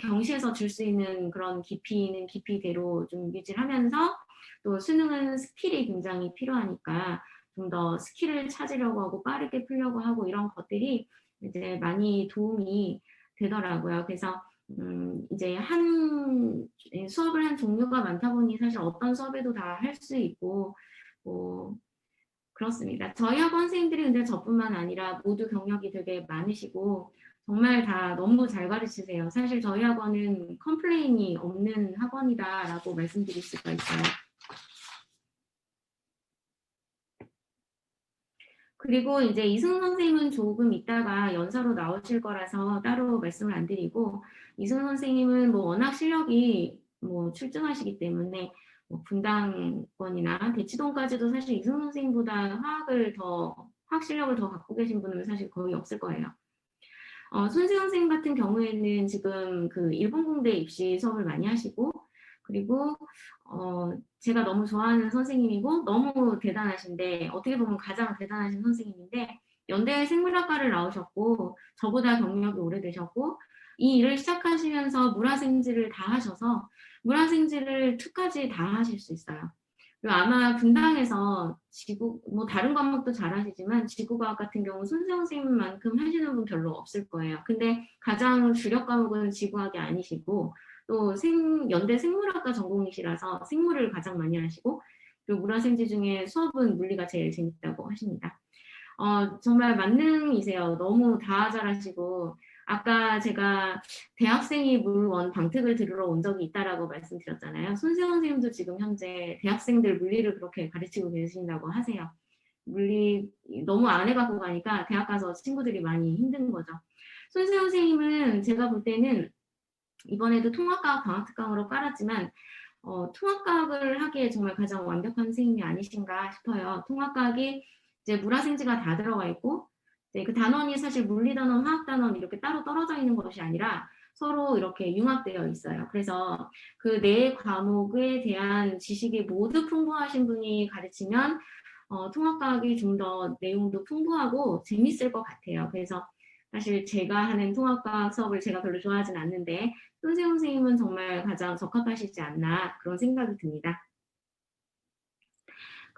경시에서 줄 수 있는 그런 깊이는 깊이대로 좀 유지를 하면서 또 수능은 스킬이 굉장히 필요하니까 좀 더 스킬을 찾으려고 하고 빠르게 풀려고 하고 이런 것들이 이제 많이 도움이 되더라고요. 그래서 이제 수업을 한 종류가 많다 보니 사실 어떤 수업에도 다 할 수 있고, 뭐, 그렇습니다. 저희 학원 선생님들이 근데 저뿐만 아니라 모두 경력이 되게 많으시고, 정말 다 너무 잘 가르치세요. 사실 저희 학원은 컴플레인이 없는 학원이다라고 말씀드릴 수가 있어요. 그리고 이제 이승훈 선생님은 조금 이따가 연사로 나오실 거라서 따로 말씀을 안 드리고, 이승훈 선생님은 뭐 워낙 실력이 뭐 출중하시기 때문에 뭐 분당권이나 대치동까지도 사실 이승훈 선생님보다 화학 실력을 더 갖고 계신 분은 사실 거의 없을 거예요. 손수영 선생님 같은 경우에는 지금 그 일본 공대 입시 수업을 많이 하시고, 그리고 제가 너무 좋아하는 선생님이고 너무 대단하신데, 어떻게 보면 가장 대단하신 선생님인데, 연대 생물학과를 나오셨고 저보다 경력이 오래되셨고 이 일을 시작하시면서 물화생지를 다 하셔서 물화생지를 2까지 다 하실 수 있어요. 그리고 아마 분당에서 뭐 다른 과목도 잘하시지만 지구과학 같은 경우 손수영 선생님만큼 하시는 분 별로 없을 거예요. 근데 가장 주력 과목은 지구학이 아니시고, 또 연대 생물학과 전공이시라서 생물을 가장 많이 하시고, 그리고 물화생지 중에 수업은 물리가 제일 재밌다고 하십니다. 정말 만능이세요. 너무 다 잘하시고, 아까 제가 대학생이 물원 방특을 들으러 온 적이 있다라고 말씀드렸잖아요. 손세영 선생님도 지금 현재 대학생들 물리를 그렇게 가르치고 계신다고 하세요. 물리 너무 안 해갖고 가니까 대학 가서 친구들이 많이 힘든 거죠. 손세영 선생님은 제가 볼 때는 이번에도 통합과학 광학특강으로 깔았지만 통합과학을 하기에 정말 가장 완벽한 선생님이 아니신가 싶어요. 통합과학이 이제 물화생지가 다 들어가 있고, 그 단원이 사실 물리단원, 화학단원 이렇게 따로 떨어져 있는 것이 아니라 서로 이렇게 융합되어 있어요. 그래서 그 네 과목에 대한 지식이 모두 풍부하신 분이 가르치면 통합과학이 좀 더 내용도 풍부하고 재밌을 것 같아요. 그래서 사실 제가 하는 통합과학 수업을 제가 별로 좋아하진 않는데 손세훈 선생님은 정말 가장 적합하시지 않나 그런 생각이 듭니다.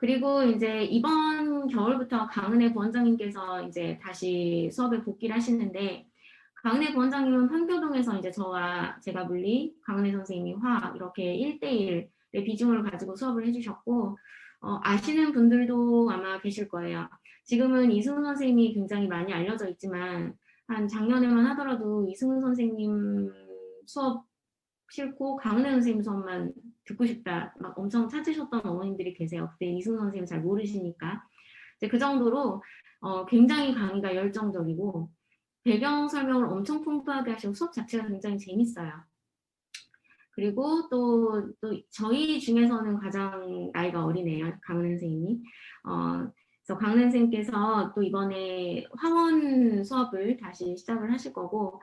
그리고 이제 이번 겨울부터 강은혜 부원장님께서 이제 다시 수업에 복귀를 하시는데, 강은혜 부원장님은 판교동에서 이제 제가 물리, 강은혜 선생님이 화학 이렇게 1대1의 비중을 가지고 수업을 해주셨고, 아시는 분들도 아마 계실 거예요. 지금은 이승훈 선생님이 굉장히 많이 알려져 있지만 한 작년에만 하더라도 이승훈 선생님 수업 싫고 강은혜 선생님 수업만 듣고 싶다 막 엄청 찾으셨던 어머님들이 계세요. 그때 이승훈 선생님 잘 모르시니까. 이제 그 정도로 굉장히 강의가 열정적이고 배경 설명을 엄청 풍부하게 하시고 수업 자체가 굉장히 재밌어요. 그리고 또 저희 중에서는 가장 나이가 어리네요. 강은혜 선생님이. 그래서 강은혜 선생님께서 또 이번에 화원 수업을 다시 시작을 하실 거고,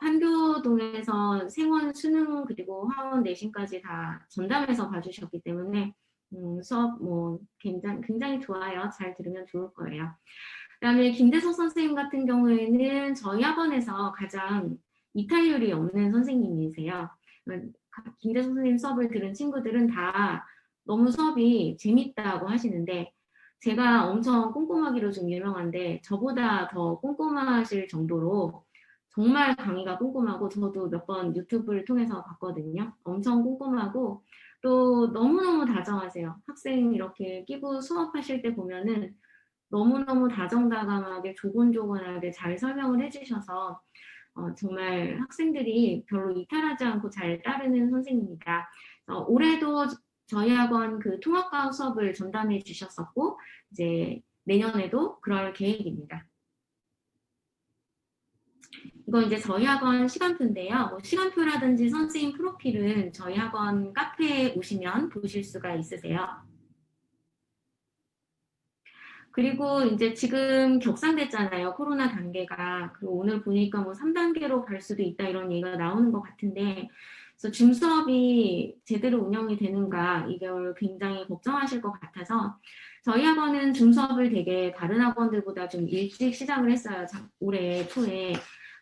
판교동에서 생원 수능 그리고 화원 내신까지 다 전담해서 봐주셨기 때문에 수업 뭐 굉장히 좋아요. 잘 들으면 좋을 거예요. 그다음에 김대석 선생님 같은 경우에는 저희 학원에서 가장 이탈률이 없는 선생님이세요. 김대석 선생님 수업을 들은 친구들은 다 너무 수업이 재밌다고 하시는데, 제가 엄청 꼼꼼하기로 좀 유명한데 저보다 더 꼼꼼하실 정도로 정말 강의가 꼼꼼하고, 저도 몇 번 유튜브를 통해서 봤거든요. 엄청 꼼꼼하고 또 너무너무 다정하세요. 학생 이렇게 끼고 수업하실 때 보면은 너무너무 다정다감하게 조곤조곤하게 잘 설명을 해주셔서 정말 학생들이 별로 이탈하지 않고 잘 따르는 선생님입니다. 올해도 저희 학원 그 통합과학 수업을 전담해 주셨었고, 이제 내년에도 그럴 계획입니다. 이건 이제 저희 학원 시간표인데요. 뭐 시간표라든지 선생님 프로필은 저희 학원 카페에 오시면 보실 수가 있으세요. 그리고 이제 지금 격상됐잖아요. 코로나 단계가. 그리고 오늘 보니까 뭐 3단계로 갈 수도 있다 이런 얘기가 나오는 것 같은데, 그래서 줌 수업이 제대로 운영이 되는가 이걸 굉장히 걱정하실 것 같아서 저희 학원은 줌 수업을 되게 다른 학원들보다 좀 일찍 시작을 했어요. 올해 초에.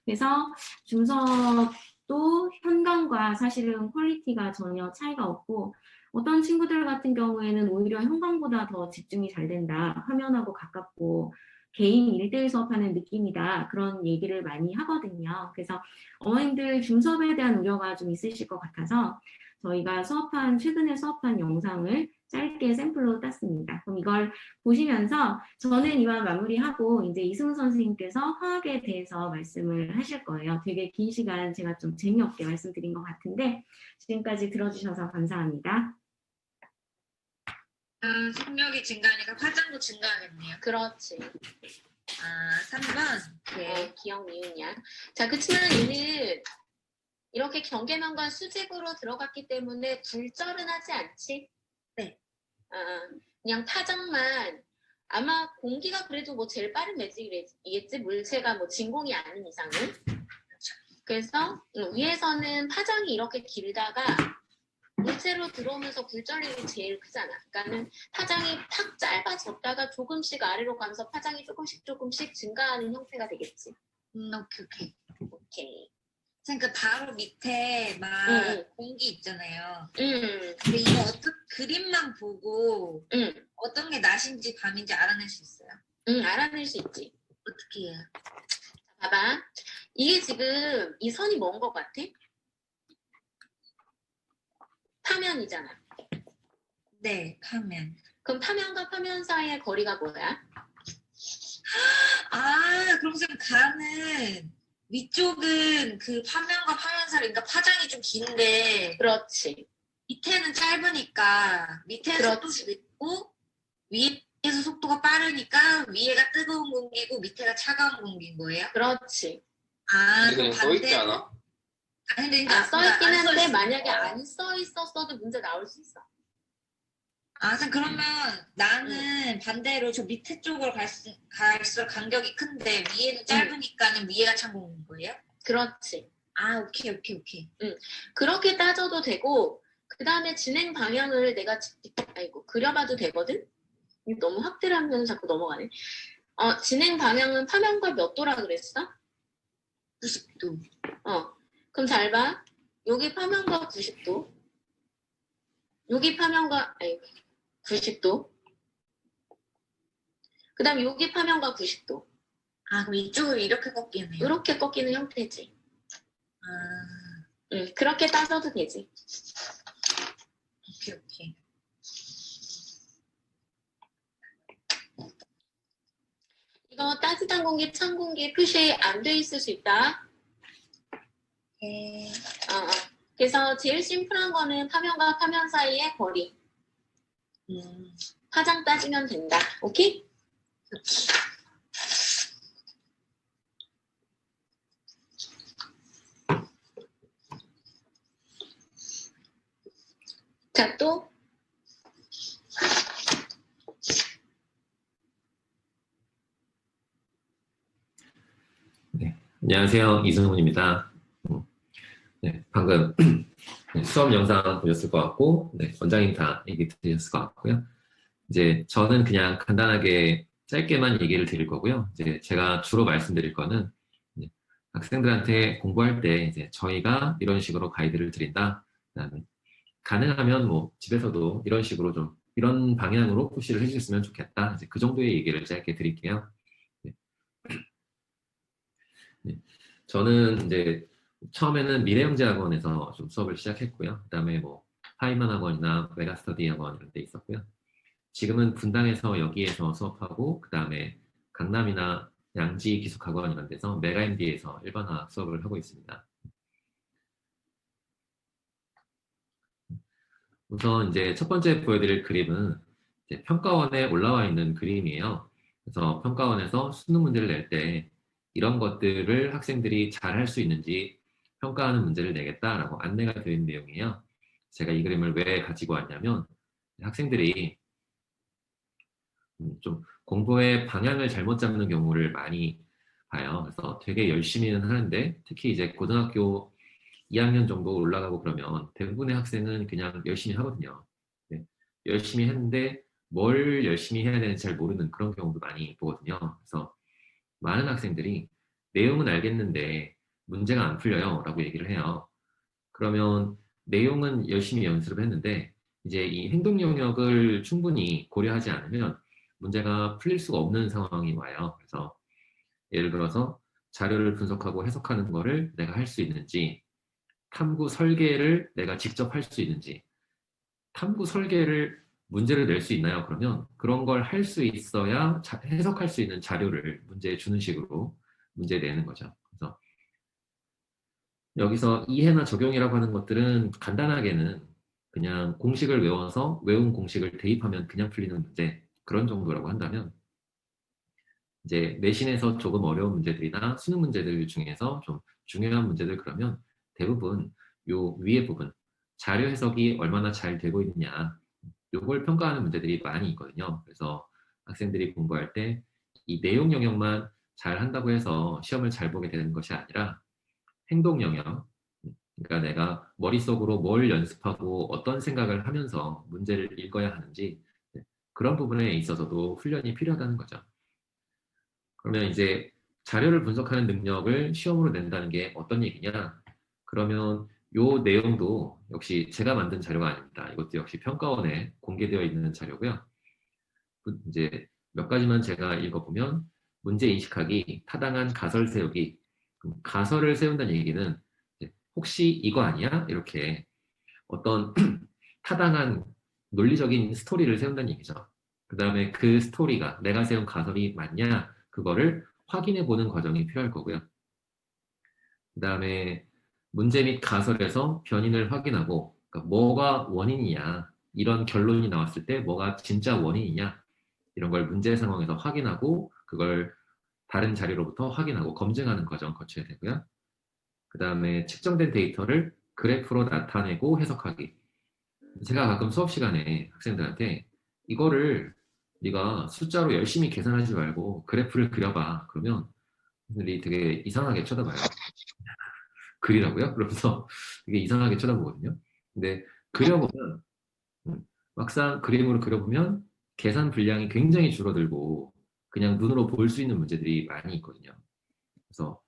그래서 줌 수업도 현강과 사실은 퀄리티가 전혀 차이가 없고, 어떤 친구들 같은 경우에는 오히려 현강보다 더 집중이 잘 된다. 화면하고 가깝고 개인 1대1 수업하는 느낌이다. 그런 얘기를 많이 하거든요. 그래서 어머님들 줌수업에 대한 우려가 좀 있으실 것 같아서 저희가 최근에 수업한 영상을 짧게 샘플로 땄습니다. 그럼 이걸 보시면서 저는 이만 마무리하고 이제 이승우 선생님께서 화학에 대해서 말씀을 하실 거예요. 되게 긴 시간 제가 좀 재미없게 말씀드린 것 같은데 지금까지 들어주셔서 감사합니다. 속력이 증가하니까 화장도 증가하겠네요. 그렇지. 3번. 네, 기억 니은이야. 자, 그치만 얘는 이렇게 경계면과 수직으로 들어갔기 때문에 불절은 하지 않지? 네. 그냥 파장만 아마 공기가 그래도 뭐 제일 빠른 매직이겠지? 물체가 뭐 진공이 아닌 이상은. 그래서 위에서는 파장이 이렇게 길다가 물체로 들어오면서 불절림이 제일 크잖아. 그러니까는 파장이 탁 짧아졌다가 조금씩 아래로 가면서 파장이 조금씩 증가하는 형태가 되겠지. 오케이. 오케이. 그 바로 밑에 막 공기 있잖아요. 근데 이거 그림만 보고 어떤 게 낮인지 밤인지 알아낼 수 있어요? 알아낼 수 있지. 어떻게 해요? 자, 봐봐. 이게 지금 이 선이 뭔 것 같아? 파면이잖아. 네, 파면. 그럼 파면과 파면 사이의 거리가 뭐야? 그럼 쌤 가는 위쪽은 그 파면과 파면 사이, 그러니까 파장이 좀 긴데. 그렇지. 밑에는 짧으니까 밑에서 속도 있고 위에서 속도가 빠르니까 위에가 뜨거운 공기고 밑에가 차가운 공기인 거예요? 그렇지. 그냥 써있지 않아? 그러니까 써있긴 한데 만약에 안 써있었어도 문제 나올 수 있어. 쌤, 그러면 나는 반대로 저 밑에 쪽으로 갈수록 간격이 큰데 위에는 짧으니까는 위에가 찬 공기인 거예요? 그렇지. 오케이. 그렇게 따져도 되고 그 다음에 진행 방향을 내가 그려봐도 되거든? 너무 확대를 하면 자꾸 넘어가네. 진행 방향은 파면과 몇 도라 그랬어? 90도. 그럼 잘 봐. 여기 파면과 90도. 여기 파면과 90도. 그 다음 여기 파면과 90도. 그럼 이쪽으로 이렇게 꺾이네요. 이렇게 꺾이는 형태지. 그렇게 따져도 되지. 오케이. 이거 따뜻한 공기, 찬 공기 표시 안 돼 있을 수 있다. 그래서 제일 심플한 거는 파면과 파면 사이의 거리. 파장 따지면 된다. 오케이? 자, 또 네, 안녕하세요. 이승훈입니다. 네, 방금 수업 영상 보셨을 것 같고, 원장님 다 얘기 들으셨을 것 같고요. 이제 저는 그냥 간단하게 짧게만 얘기를 드릴 거고요. 이제 제가 주로 말씀드릴 거는 학생들한테 공부할 때 이제 저희가 이런 식으로 가이드를 드린다. 그다음에 가능하면 뭐 집에서도 이런 식으로 좀 이런 방향으로 푸시를 해주셨으면 좋겠다. 이제 그 정도의 얘기를 짧게 드릴게요. 저는 이제 처음에는 미래영재학원에서 좀 수업을 시작했고요. 그다음에 뭐 하이만 학원이나 메가스터디 학원 이런 데 있었고요. 지금은 분당에서 여기에서 수업하고 그다음에 강남이나 양지 기숙학원 이런 데서 메가MD에서 일반화 수업을 하고 있습니다. 우선 이제 첫 번째 보여드릴 그림은 이제 평가원에 올라와 있는 그림이에요. 그래서 평가원에서 수능 문제를 낼 때 이런 것들을 학생들이 잘 할 수 있는지 평가하는 문제를 내겠다라고 안내가 되어 있는 내용이에요. 제가 이 그림을 왜 가지고 왔냐면 학생들이 좀 공부의 방향을 잘못 잡는 경우를 많이 봐요. 그래서 되게 열심히는 하는데 특히 이제 고등학교 2학년 정도 올라가고 그러면 대부분의 학생은 그냥 열심히 하거든요. 열심히 했는데 뭘 열심히 해야 되는지 잘 모르는 그런 경우도 많이 보거든요. 그래서 많은 학생들이 내용은 알겠는데 문제가 안 풀려요 라고 얘기를 해요. 그러면 내용은 열심히 연습을 했는데 이제 이 행동 영역을 충분히 고려하지 않으면 문제가 풀릴 수가 없는 상황이 와요. 그래서 예를 들어서 자료를 분석하고 해석하는 거를 내가 할 수 있는지, 탐구 설계를 내가 직접 할 수 있는지, 탐구 설계를 문제를 낼 수 있나요? 그러면 그런 걸 할 수 있어야 해석할 수 있는 자료를 문제에 주는 식으로 문제 내는 거죠. 그래서 여기서 이해나 적용이라고 하는 것들은 간단하게는 그냥 공식을 외워서 외운 공식을 대입하면 그냥 풀리는 문제, 그런 정도라고 한다면, 이제 내신에서 조금 어려운 문제들이나 수능 문제들 중에서 좀 중요한 문제들, 그러면 대부분 요 위에 부분, 자료 해석이 얼마나 잘 되고 있느냐, 요걸 평가하는 문제들이 많이 있거든요. 그래서 학생들이 공부할 때 이 내용 영역만 잘 한다고 해서 시험을 잘 보게 되는 것이 아니라 행동 영역, 그러니까 내가 머릿속으로 뭘 연습하고 어떤 생각을 하면서 문제를 읽어야 하는지, 그런 부분에 있어서도 훈련이 필요하다는 거죠. 그러면 이제 자료를 분석하는 능력을 시험으로 낸다는 게 어떤 얘기냐? 그러면 요 내용도 역시 제가 만든 자료가 아닙니다. 이것도 역시 평가원에 공개되어 있는 자료고요. 이제 몇 가지만 제가 읽어보면, 문제 인식하기, 타당한 가설 세우기. 가설을 세운다는 얘기는 혹시 이거 아니야? 이렇게 어떤 타당한 논리적인 스토리를 세운다는 얘기죠. 그 다음에 그 스토리가 내가 세운 가설이 맞냐? 그거를 확인해 보는 과정이 필요할 거고요. 그 다음에 문제 및 가설에서 변인을 확인하고, 그러니까 뭐가 원인이냐, 이런 결론이 나왔을 때 뭐가 진짜 원인이냐, 이런 걸 문제 상황에서 확인하고 그걸 다른 자료로부터 확인하고 검증하는 과정 거쳐야 되고요. 그 다음에 측정된 데이터를 그래프로 나타내고 해석하기. 제가 가끔 수업 시간에 학생들한테 이거를 네가 숫자로 열심히 계산하지 말고 그래프를 그려봐. 그러면 학생들이 되게 이상하게 쳐다봐요. 그리라고요? 그러면서 되게 이상하게 쳐다보거든요. 근데 그려보면 막상 그림으로 그려보면 계산 분량이 굉장히 줄어들고 그냥 눈으로 볼 수 있는 문제들이 많이 있거든요. 그래서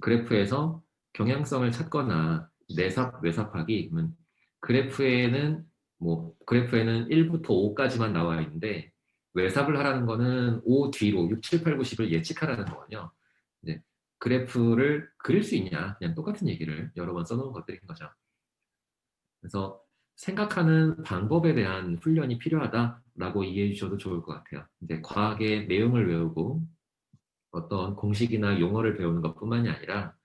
그래프에서 경향성을 찾거나 내삽, 외삽하기, 그러면 그래프에는 1부터 5까지만 나와 있는데 외삽을 하라는 거는 5 뒤로 6, 7, 8, 9, 10을 예측하라는 거거든요. 네, 그래프를 그릴 수 있냐, 그냥 똑같은 얘기를 여러 번 써놓은 것들인 거죠. 그래서 생각하는 방법에 대한 훈련이 필요하다라고 이해해 주셔도 좋을 것 같아요. 이제 과학의 내용을 외우고 어떤 공식이나 용어를 배우는 것뿐만이 아니라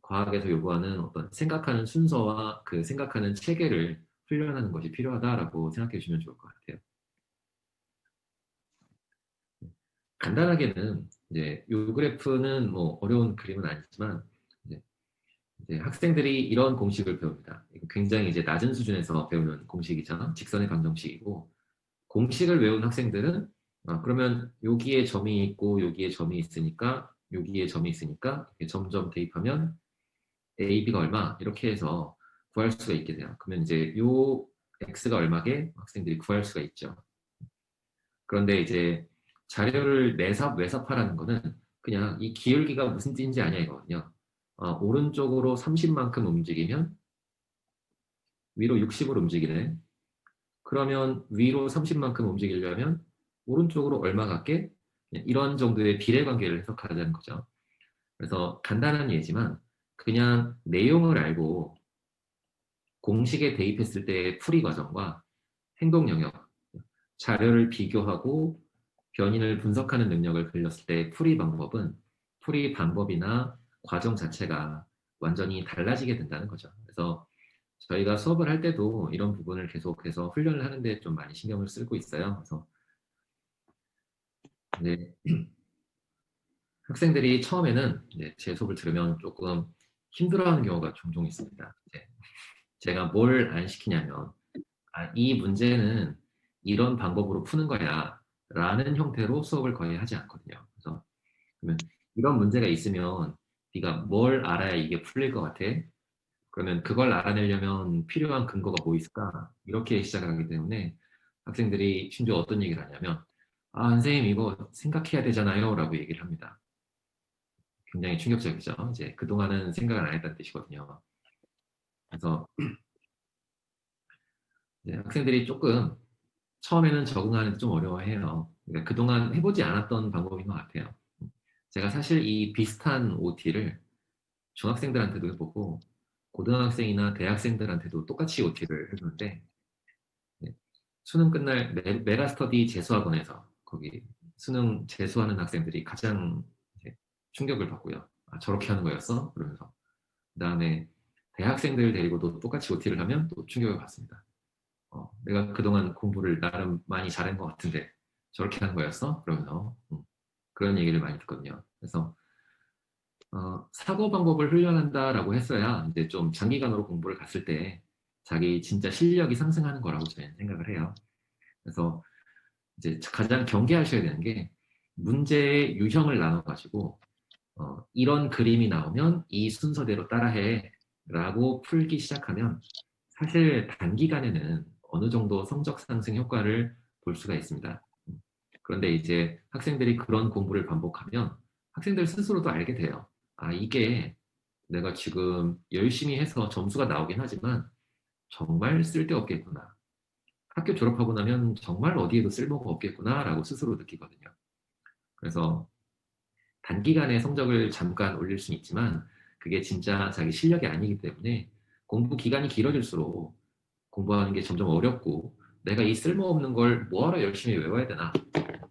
과학에서 요구하는 어떤 생각하는 순서와 그 생각하는 체계를 훈련하는 것이 필요하다라고 생각해 주시면 좋을 것 같아요. 간단하게는 이제 요 그래프는 뭐 어려운 그림은 아니지만 이제 학생들이 이런 공식을 배웁니다. 굉장히 이제 낮은 수준에서 배우는 공식이죠. 직선의 방정식이고, 공식을 외운 학생들은 그러면 여기에 점이 있고 여기에 점이 있으니까 여기에 점이 있으니까 점점 대입하면 A, B가 얼마 이렇게 해서 구할 수가 있게 돼요. 그러면 이제 요 X가 얼마게 학생들이 구할 수가 있죠. 그런데 이제 자료를 내삽, 외삽하라는 거는 그냥 이 기울기가 무슨 뜻인지 아냐 이거거든요. 오른쪽으로 30만큼 움직이면 위로 60으로 움직이네. 그러면 위로 30만큼 움직이려면 오른쪽으로 얼마 같게? 이런 정도의 비례관계를 해석하자는 거죠. 그래서 간단한 예지만 그냥 내용을 알고 공식에 대입했을 때의 풀이 과정과 행동 영역, 자료를 비교하고 변인을 분석하는 능력을 길렀을 때 풀이 방법이나 과정 자체가 완전히 달라지게 된다는 거죠. 그래서 저희가 수업을 할 때도 이런 부분을 계속해서 훈련을 하는데 좀 많이 신경을 쓰고 있어요. 그래서 이제 학생들이 처음에는 이제 제 수업을 들으면 조금 힘들어하는 경우가 종종 있습니다. 제가 뭘 안 시키냐면 이 문제는 이런 방법으로 푸는 거야 라는 형태로 수업을 거의 하지 않거든요. 그래서 그러면 이런 문제가 있으면 네가 뭘 알아야 이게 풀릴 것 같아? 그러면 그걸 알아내려면 필요한 근거가 뭐 있을까? 이렇게 시작을 하기 때문에 학생들이 심지어 어떤 얘기를 하냐면 선생님 이거 생각해야 되잖아요 라고 얘기를 합니다. 굉장히 충격적이죠. 이제 그동안은 생각을 안 했다는 뜻이거든요. 그래서 학생들이 조금 처음에는 적응하는데 좀 어려워해요. 그러니까 그동안 해보지 않았던 방법인 것 같아요. 제가 사실 이 비슷한 OT를 중학생들한테도 해보고 고등학생이나 대학생들한테도 똑같이 OT를 해주는데 네, 수능 끝날 메가스터디 재수학원에서 거기 수능 재수하는 학생들이 가장 이제 충격을 받고요. 아, 저렇게 하는 거였어? 그러면서 그다음에 대학생들 데리고도 똑같이 OT를 하면 또 충격을 받습니다. 내가 그동안 공부를 나름 많이 잘한 것 같은데 저렇게 하는 거였어? 그러면서 그런 얘기를 많이 듣거든요. 그래서 사고 방법을 훈련한다라고 했어야 이제 좀 장기간으로 공부를 갔을 때 자기 진짜 실력이 상승하는 거라고 저는 생각을 해요. 그래서 이제 가장 경계하셔야 되는 게 문제의 유형을 나눠가지고 이런 그림이 나오면 이 순서대로 따라해 라고 풀기 시작하면 사실 단기간에는 어느 정도 성적 상승 효과를 볼 수가 있습니다. 그런데 이제 학생들이 그런 공부를 반복하면 학생들 스스로도 알게 돼요. 아, 이게 내가 지금 열심히 해서 점수가 나오긴 하지만 정말 쓸데없겠구나. 학교 졸업하고 나면 정말 어디에도 쓸모가 없겠구나 라고 스스로 느끼거든요. 그래서 단기간에 성적을 잠깐 올릴 수는 있지만 그게 진짜 자기 실력이 아니기 때문에 공부 기간이 길어질수록 공부하는 게 점점 어렵고 내가 이 쓸모없는 걸 뭐하러 열심히 외워야 되나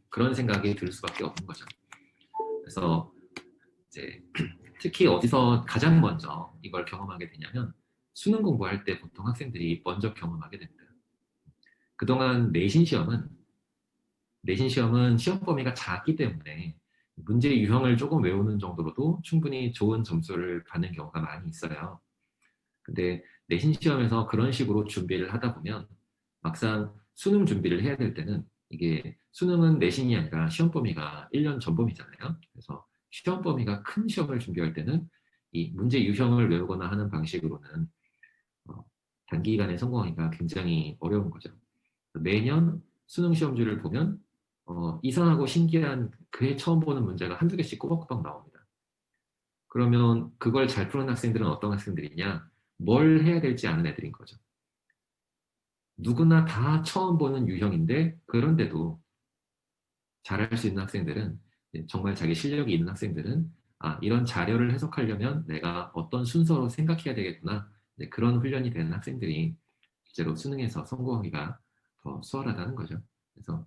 그런 생각이 들 수밖에 없는 거죠. 그래서 이제 특히 어디서 가장 먼저 이걸 경험하게 되냐면 수능 공부할 때 보통 학생들이 먼저 경험하게 됩니다. 그동안 내신 시험은 시험 범위가 작기 때문에 문제 유형을 조금 외우는 정도로도 충분히 좋은 점수를 받는 경우가 많이 있어요. 근데 내신 시험에서 그런 식으로 준비를 하다 보면 막상 수능 준비를 해야 될 때는 이게 수능은 내신이 아니라 시험 범위가 1년 전 범위잖아요. 그래서 시험 범위가 큰 시험을 준비할 때는 이 문제 유형을 외우거나 하는 방식으로는 단기간에 성공하기가 굉장히 어려운 거죠. 매년 수능 시험지를 보면 이상하고 신기한 그해 처음 보는 문제가 한두 개씩 꼬박꼬박 나옵니다. 그러면 그걸 잘 푸는 학생들은 어떤 학생들이냐? 뭘 해야 될지 아는 애들인 거죠. 누구나 다 처음 보는 유형인데 그런데도 잘할 수 있는 학생들은 정말 자기 실력이 있는 학생들은 아, 이런 자료를 해석하려면 내가 어떤 순서로 생각해야 되겠구나. 그런 훈련이 되는 학생들이 실제로 수능에서 성공하기가 더 수월하다는 거죠. 그래서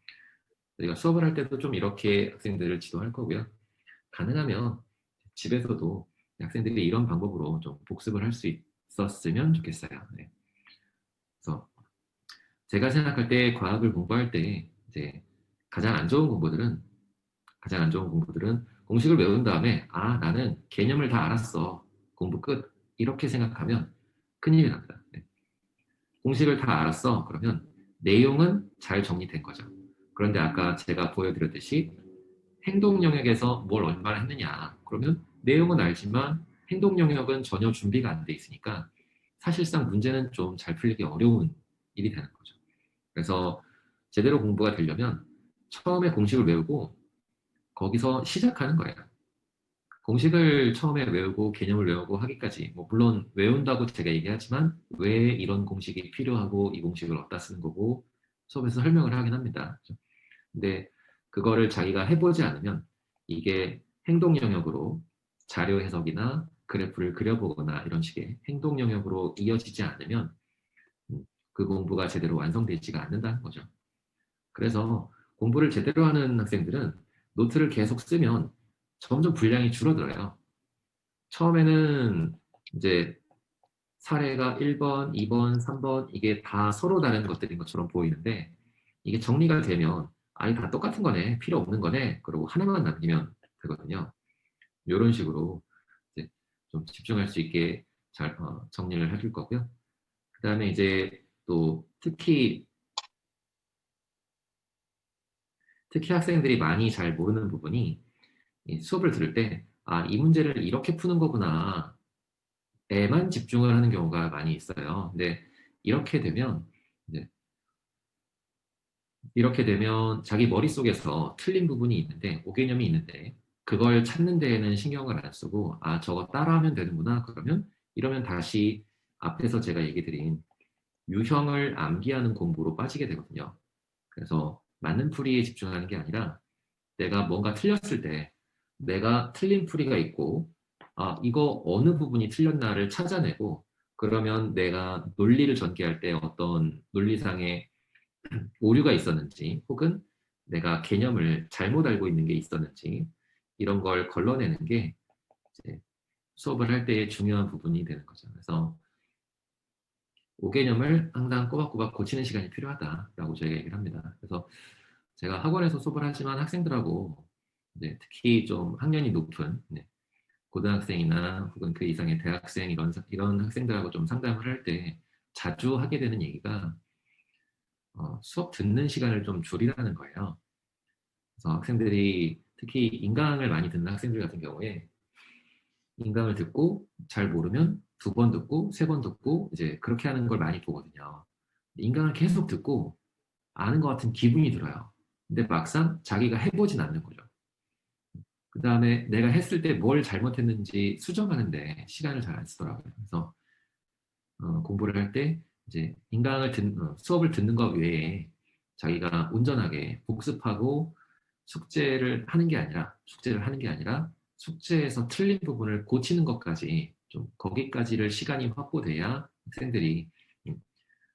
저희가 수업을 할 때도 좀 이렇게 학생들을 지도할 거고요. 가능하면 집에서도 학생들이 이런 방법으로 좀 복습을 할 수 있었으면 좋겠어요. 네. 그래서 제가 생각할 때 과학을 공부할 때 이제 가장 안 좋은 공부들은 공식을 외운 다음에 아, 나는 개념을 다 알았어. 공부 끝. 이렇게 생각하면 큰일이 납니다. 네. 공식을 다 알았어. 그러면 내용은 잘 정리된 거죠. 그런데 아까 제가 보여드렸듯이 행동 영역에서 뭘 얼마나 했느냐. 그러면 내용은 알지만 행동 영역은 전혀 준비가 안 돼 있으니까 사실상 문제는 좀 잘 풀리기 어려운 일이 되는 거죠. 그래서 제대로 공부가 되려면 처음에 공식을 외우고 거기서 시작하는 거예요. 공식을 처음에 외우고 개념을 외우고 하기까지 물론 외운다고 제가 얘기하지만 왜 이런 공식이 필요하고 이 공식을 어디다 쓰는 거고 수업에서 설명을 하긴 합니다. 근데 그거를 자기가 해보지 않으면 이게 행동 영역으로 자료 해석이나 그래프를 그려보거나 이런 식의 행동 영역으로 이어지지 않으면 그 공부가 제대로 완성되지가 않는다는 거죠. 그래서 공부를 제대로 하는 학생들은 노트를 계속 쓰면 점점 분량이 줄어들어요. 처음에는 이제 사례가 1번, 2번, 3번 이게 다 서로 다른 것들인 것처럼 보이는데 이게 정리가 되면 아니 다 똑같은 거네, 필요 없는 거네, 그리고 하나만 남기면 되거든요. 이런 식으로 이제 좀 집중할 수 있게 잘 정리를 해줄 거고요. 그 다음에 이제 또 특히 학생들이 많이 잘 모르는 부분이 수업을 들을 때 아, 이 문제를 이렇게 푸는 거구나 에만 집중을 하는 경우가 많이 있어요. 근데 이렇게 되면 자기 머릿속에서 틀린 부분이 있는데 오개념이 있는데 그걸 찾는 데에는 신경을 안 쓰고 아, 저거 따라하면 되는구나. 그러면 이러면 다시 앞에서 제가 얘기 드린 유형을 암기하는 공부로 빠지게 되거든요. 그래서 맞는 풀이에 집중하는 게 아니라 내가 뭔가 틀렸을 때 내가 틀린 풀이가 있고 이거 어느 부분이 틀렸나를 찾아내고 그러면 내가 논리를 전개할 때 어떤 논리상의 오류가 있었는지 혹은 내가 개념을 잘못 알고 있는 게 있었는지 이런 걸 걸러내는 게 이제 수업을 할 때의 중요한 부분이 되는 거죠. 그래서 오개념을 항상 꼬박꼬박 고치는 시간이 필요하다라고 저희가 얘기를 합니다. 그래서 제가 학원에서 수업을 하지만 학생들하고 이제 특히 좀 학년이 높은 고등학생이나 혹은 그 이상의 대학생 이런 학생들하고 좀 상담을 할 때 자주 하게 되는 얘기가 수업 듣는 시간을 좀 줄이라는 거예요. 그래서 학생들이 특히 인강을 많이 듣는 학생들 같은 경우에 인강을 듣고 잘 모르면 2번 듣고 3번 듣고 이제 그렇게 하는 걸 많이 보거든요. 인강을 계속 듣고 아는 것 같은 기분이 들어요. 근데 막상 자기가 해보진 않는 거죠. 그 다음에 내가 했을 때 뭘 잘못했는지 수정하는데 시간을 잘 안 쓰더라고요. 그래서 공부를 할 때 이제 수업을 듣는 것 외에 자기가 온전하게 복습하고 숙제를 하는 게 아니라 숙제에서 틀린 부분을 고치는 것까지 좀 거기까지를 시간이 확보돼야 학생들이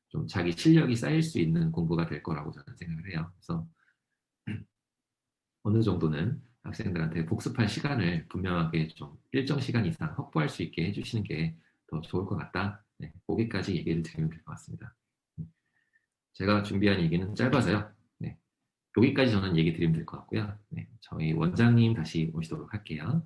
좀 자기 실력이 쌓일 수 있는 공부가 될 거라고 저는 생각을 해요. 그래서 어느 정도는 학생들한테 복습할 시간을 분명하게 좀 일정 시간 이상 확보할 수 있게 해주시는 게 더 좋을 것 같다. 거기까지 얘기를 드리면 될 것 같습니다. 제가 준비한 얘기는 짧아서요. 여기까지 저는 얘기 드리면 될 것 같고요. 저희 원장님 다시 오시도록 할게요.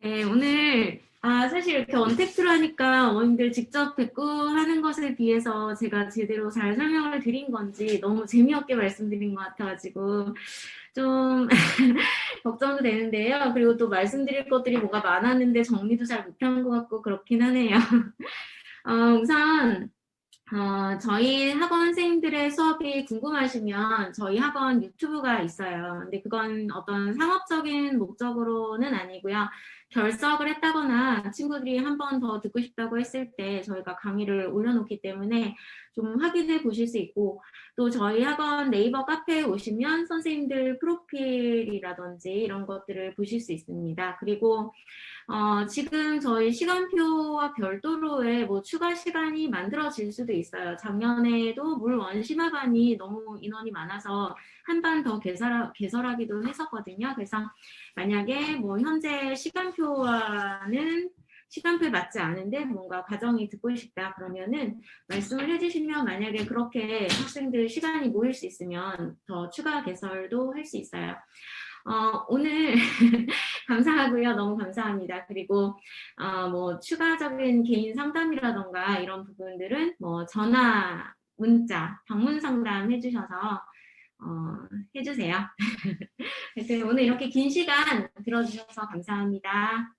네, 오늘 사실 이렇게 언택트로 하니까 어머님들 직접 뵙고 하는 것에 비해서 제가 제대로 잘 설명을 드린 건지 너무 재미없게 말씀드린 것 같아가지고 좀 걱정도 되는데요. 그리고 또 말씀드릴 것들이 뭐가 많았는데 정리도 잘 못한 것 같고 그렇긴 하네요. 우선 저희 학원생들의 수업이 궁금하시면 저희 학원 유튜브가 있어요. 근데 그건 어떤 상업적인 목적으로는 아니고요. 결석을 했다거나 친구들이 한 번 더 듣고 싶다고 했을 때 저희가 강의를 올려놓기 때문에 좀 확인해 보실 수 있고 또 저희 학원 네이버 카페에 오시면 선생님들 프로필이라든지 이런 것들을 보실 수 있습니다. 그리고 지금 저희 시간표와 별도로의 뭐 추가 시간이 만들어질 수도 있어요. 작년에도 물 원심화반이 너무 인원이 많아서 한 반 더 개설하기도 했었거든요. 그래서 만약에 뭐 현재 시간표에 맞지 않은데 뭔가 과정이 듣고 싶다 그러면은 말씀을 해주시면 만약에 그렇게 학생들 시간이 모일 수 있으면 더 추가 개설도 할 수 있어요. 오늘 감사하고요. 너무 감사합니다. 그리고 뭐 추가적인 개인 상담이라던가 이런 부분들은 뭐 전화, 문자, 방문 상담 해주셔서 해주세요. 하여튼 오늘 이렇게 긴 시간 들어주셔서 감사합니다.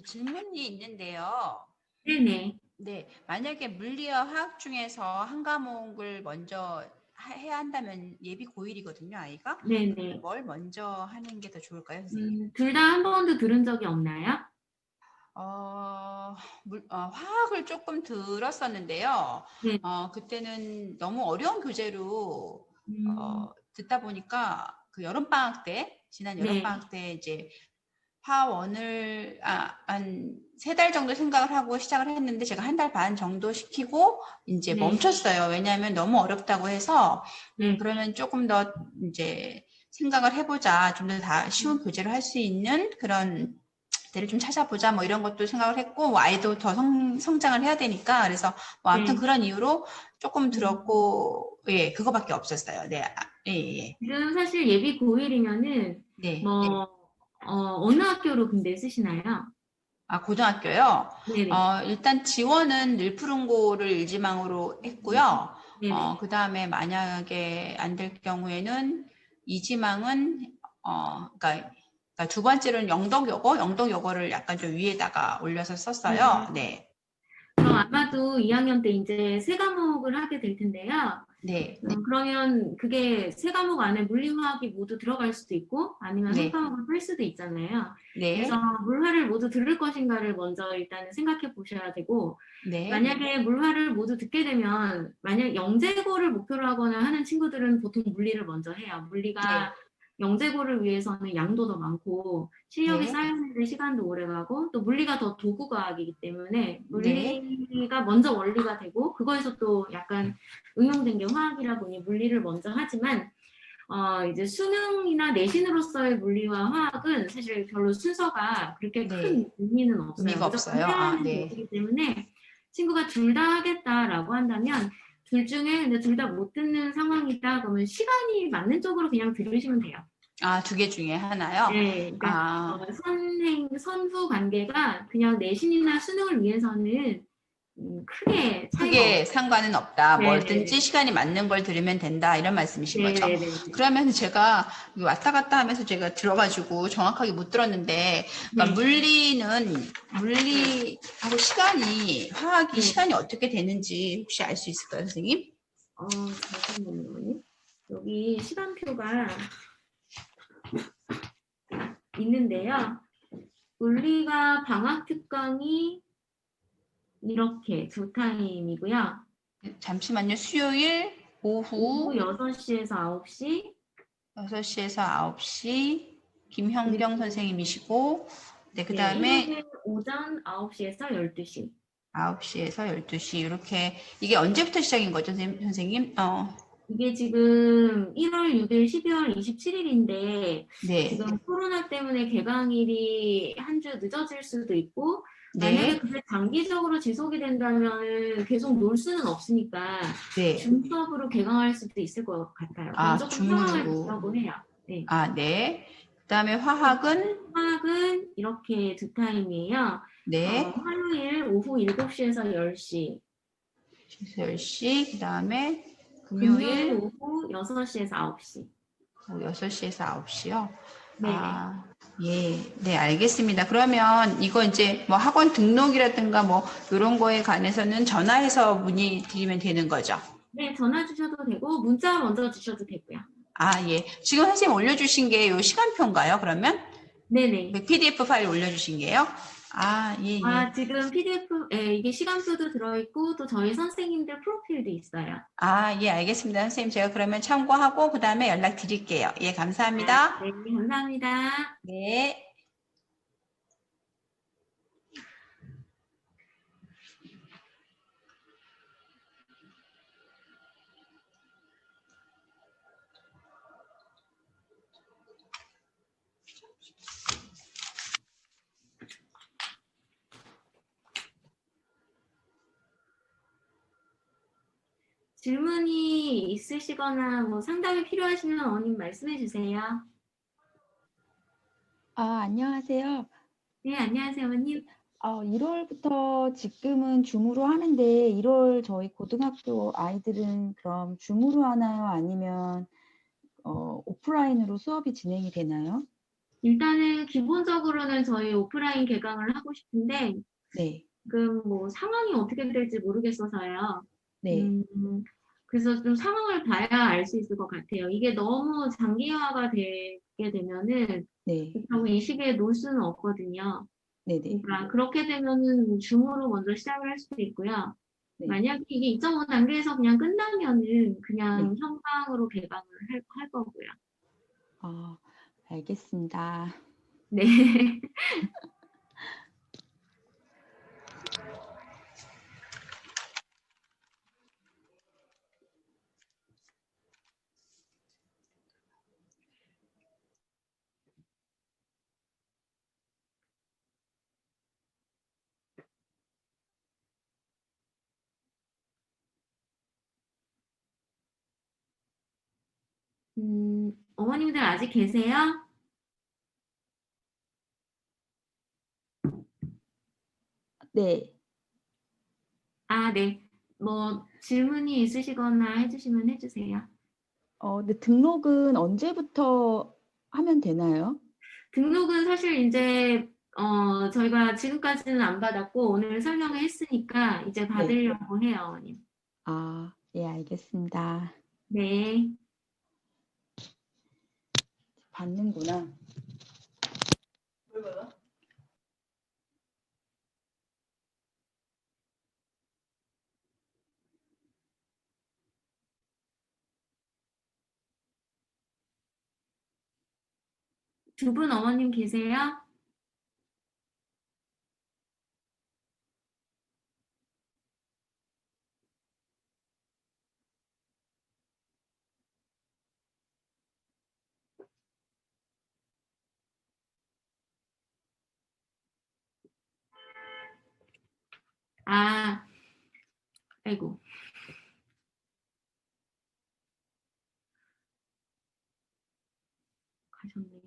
질문이 있는데요. 네네. 네, 만약에 물리와 화학 중에서 한 과목을 먼저 해야 한다면 예비 고1이거든요, 아이가. 네네. 뭘 먼저 하는 게 더 좋을까요, 선생님? 둘 다 한 번도 들은 적이 없나요? 화학을 조금 들었었는데요. 네. 그때는 너무 어려운 교재로 음. 듣다 보니까 그 여름방학 때, 지난 여름방학 때 이제 화원을 한 3달 정도 생각을 하고 시작을 했는데 제가 1달 반 정도 시키고 이제 멈췄어요. 왜냐하면 너무 어렵다고 해서 그러면 조금 더 이제 생각을 해보자. 좀 더 다 쉬운 교재를 할 수 있는 그런 데를 좀 찾아보자 뭐 이런 것도 생각을 했고 뭐 아이도 더 성장을 해야 되니까 그래서 뭐 아무튼 네. 그런 이유로 조금 들었고 예 그거밖에 없었어요. 네, 예. 지금 사실 예비 고1이면은 네. 뭐 어느 학교로 근데 쓰시나요? 아 고등학교요. 네네. 일단 지원은 늘푸른고를 일지망으로 했고요. 네네. 그 다음에 만약에 안 될 경우에는 이지망은 그러니까 두 번째로는 영덕여고를 약간 좀 위에다가 올려서 썼어요. 네. 그럼 아마도 2학년 때 이제 세 과목을 하게 될 텐데요. 네. 그러면 그게 세 과목 안에 물리화학이 모두 들어갈 수도 있고 아니면 한 네. 과목을 뺄 수도 있잖아요. 네. 그래서 물화를 모두 들을 것인가를 먼저 일단은 생각해 보셔야 되고 네. 만약에 물화를 모두 듣게 되면 만약 영재고를 목표로 하거나 하는 친구들은 보통 물리를 먼저 해요. 물리가 영재고를 위해서는 양도 더 많고 실력이 네. 쌓이는데 시간도 오래 가고 또 물리가 더 도구과학이기 때문에 네. 물리가 먼저 원리가 되고 그거에서 또 약간 응용된 게 화학이라 보니 물리를 먼저 하지만 이제 수능이나 내신으로서의 물리와 화학은 사실 별로 순서가 그렇게 네. 큰 의미는 없어요. 의미가 무조건 없어요. 해야 아, 하는 네. 것이기 때문에 친구가 둘 다 하겠다라고 한다면 둘 중에 근데 둘 다 못 듣는 상황이다 그러면 시간이 맞는 쪽으로 그냥 들으시면 돼요. 아, 두 개 중에 하나요? 네, 그러니까 아, 선후 관계가 그냥 내신이나 수능을 위해서는 크게 차이가 크게 없어요. 상관은 없다. 네네네. 뭐든지 시간이 맞는 걸 들으면 된다. 이런 말씀이신 거죠. 네네네. 그러면 제가 왔다 갔다 하면서 제가 들어가지고 정확하게 못 들었는데, 그러니까 네. 물리하고 화학이 네. 시간이 어떻게 되는지 혹시 알 수 있을까요, 선생님? 잠깐만요. 여기 시간표가 있는데요. 물리가 방학 특강이 이렇게 두 타임이고요. 잠시만요. 수요일 오후 오후 6시에서 9시, 6시에서 9시 김현경 그리고 선생님이시고, 네, 그 네, 다음에 일요일 오전 9시에서 12시. 9시에서 12시 이렇게 이게 언제부터 시작인 거죠, 선생님? 이게 지금 1월 6일, 12월 27일인데 네, 지금 코로나 때문에 개강일이 한 주 늦어질 수도 있고 만약에 네, 그게 장기적으로 지속이 된다면 계속 놀 수는 없으니까 네. 줌 수업으로 개강할 수도 있을 것 같아요. 그건 아, 조금 상황을 줌으로. 보자고 해요. 네. 아, 네. 그다음에 화학은 화학은 이렇게 두 타임이에요. 네, 화요일 오후 7시에서 10시, 10시. 그다음에 금요일 금요일 오후 6시에서 9시. 6시에서 9시요. 네네. 아, 예, 네, 알겠습니다. 그러면 이거 이제 뭐 학원 등록이라든가 뭐 이런 거에 관해서는 전화해서 문의 드리면 되는 거죠? 네, 전화 주셔도 되고 문자 먼저 주셔도 되고요. 아, 예. 지금 선생님 올려주신 게 요 시간표인가요, 그러면? 네네. 그 PDF 파일 올려주신 게요? 아, 예, 예. 지금 PDF, 이게 시간표도 들어있고 또 저희 선생님들 프로필도 있어요. 아, 예, 알겠습니다. 선생님, 제가 그러면 참고하고, 그 다음에 연락 드릴게요. 예, 감사합니다. 네, 감사합니다. 네. 질문이 있으시거나 뭐 상담이 필요하시면 어머님 말씀해 주세요. 안녕하세요. 네, 안녕하세요, 어머님. 1월부터 지금은 줌으로 하는데 1월 저희 고등학교 아이들은 그럼 줌으로 하나요? 아니면 오프라인으로 수업이 진행이 되나요? 일단은 기본적으로는 저희 오프라인 개강을 하고 싶은데 네, 지금 뭐 상황이 어떻게 될지 모르겠어서요. 네, 음, 그래서 좀 상황을 봐야 알 수 있을 것 같아요. 이게 너무 장기화가 되게 되면은 네, 그렇다고 이 시기에 놀 수는 없거든요. 네, 네, 그러니까 그렇게 되면은 줌으로 먼저 시작을 할 수도 있고요. 네, 만약에 이게 2.5 단계에서 그냥 끝나면은 네. 그냥 현방으로 개강을 할 거고요. 알겠습니다. 네. 어머님들 아직 계세요? 네. 아, 네. 뭐 질문이 있으시거나 해주시면 해주세요. 근데 등록은 언제부터 하면 되나요? 등록은 사실 이제 저희가 지금까지는 안 받았고 오늘 설명을 했으니까 이제 받으려고 해요, 어머님. 아, 예, 알겠습니다. 네. 받는구나. 두 분 어머님 계세요? 아, 아이고. 가셨네.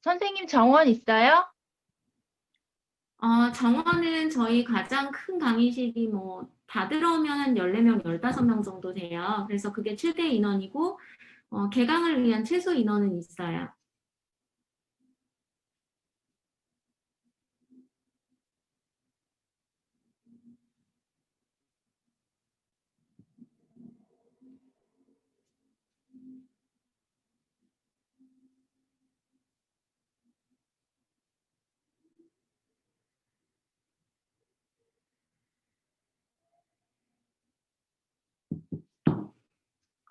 선생님 정원 있어요? 정원은 저희 가장 큰 강의실이 뭐 다 들어오면 한 14명, 15명 정도 돼요. 그래서 그게 최대 인원이고 개강을 위한 최소 인원은 있어요.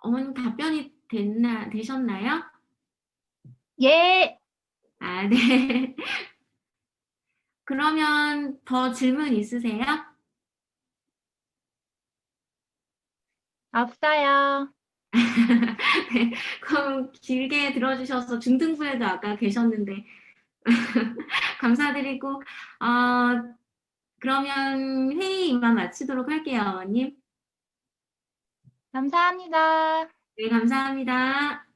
어머님 답변이 되셨나요? 예, 아, 네. 그러면 더 질문 있으세요? 없어요. 네, 그럼 길게 들어주셔서 중등부에도 아까 계셨는데 감사드리고 그러면 회의 이만 마치도록 할게요, 어머님. 감사합니다. 네, 감사합니다.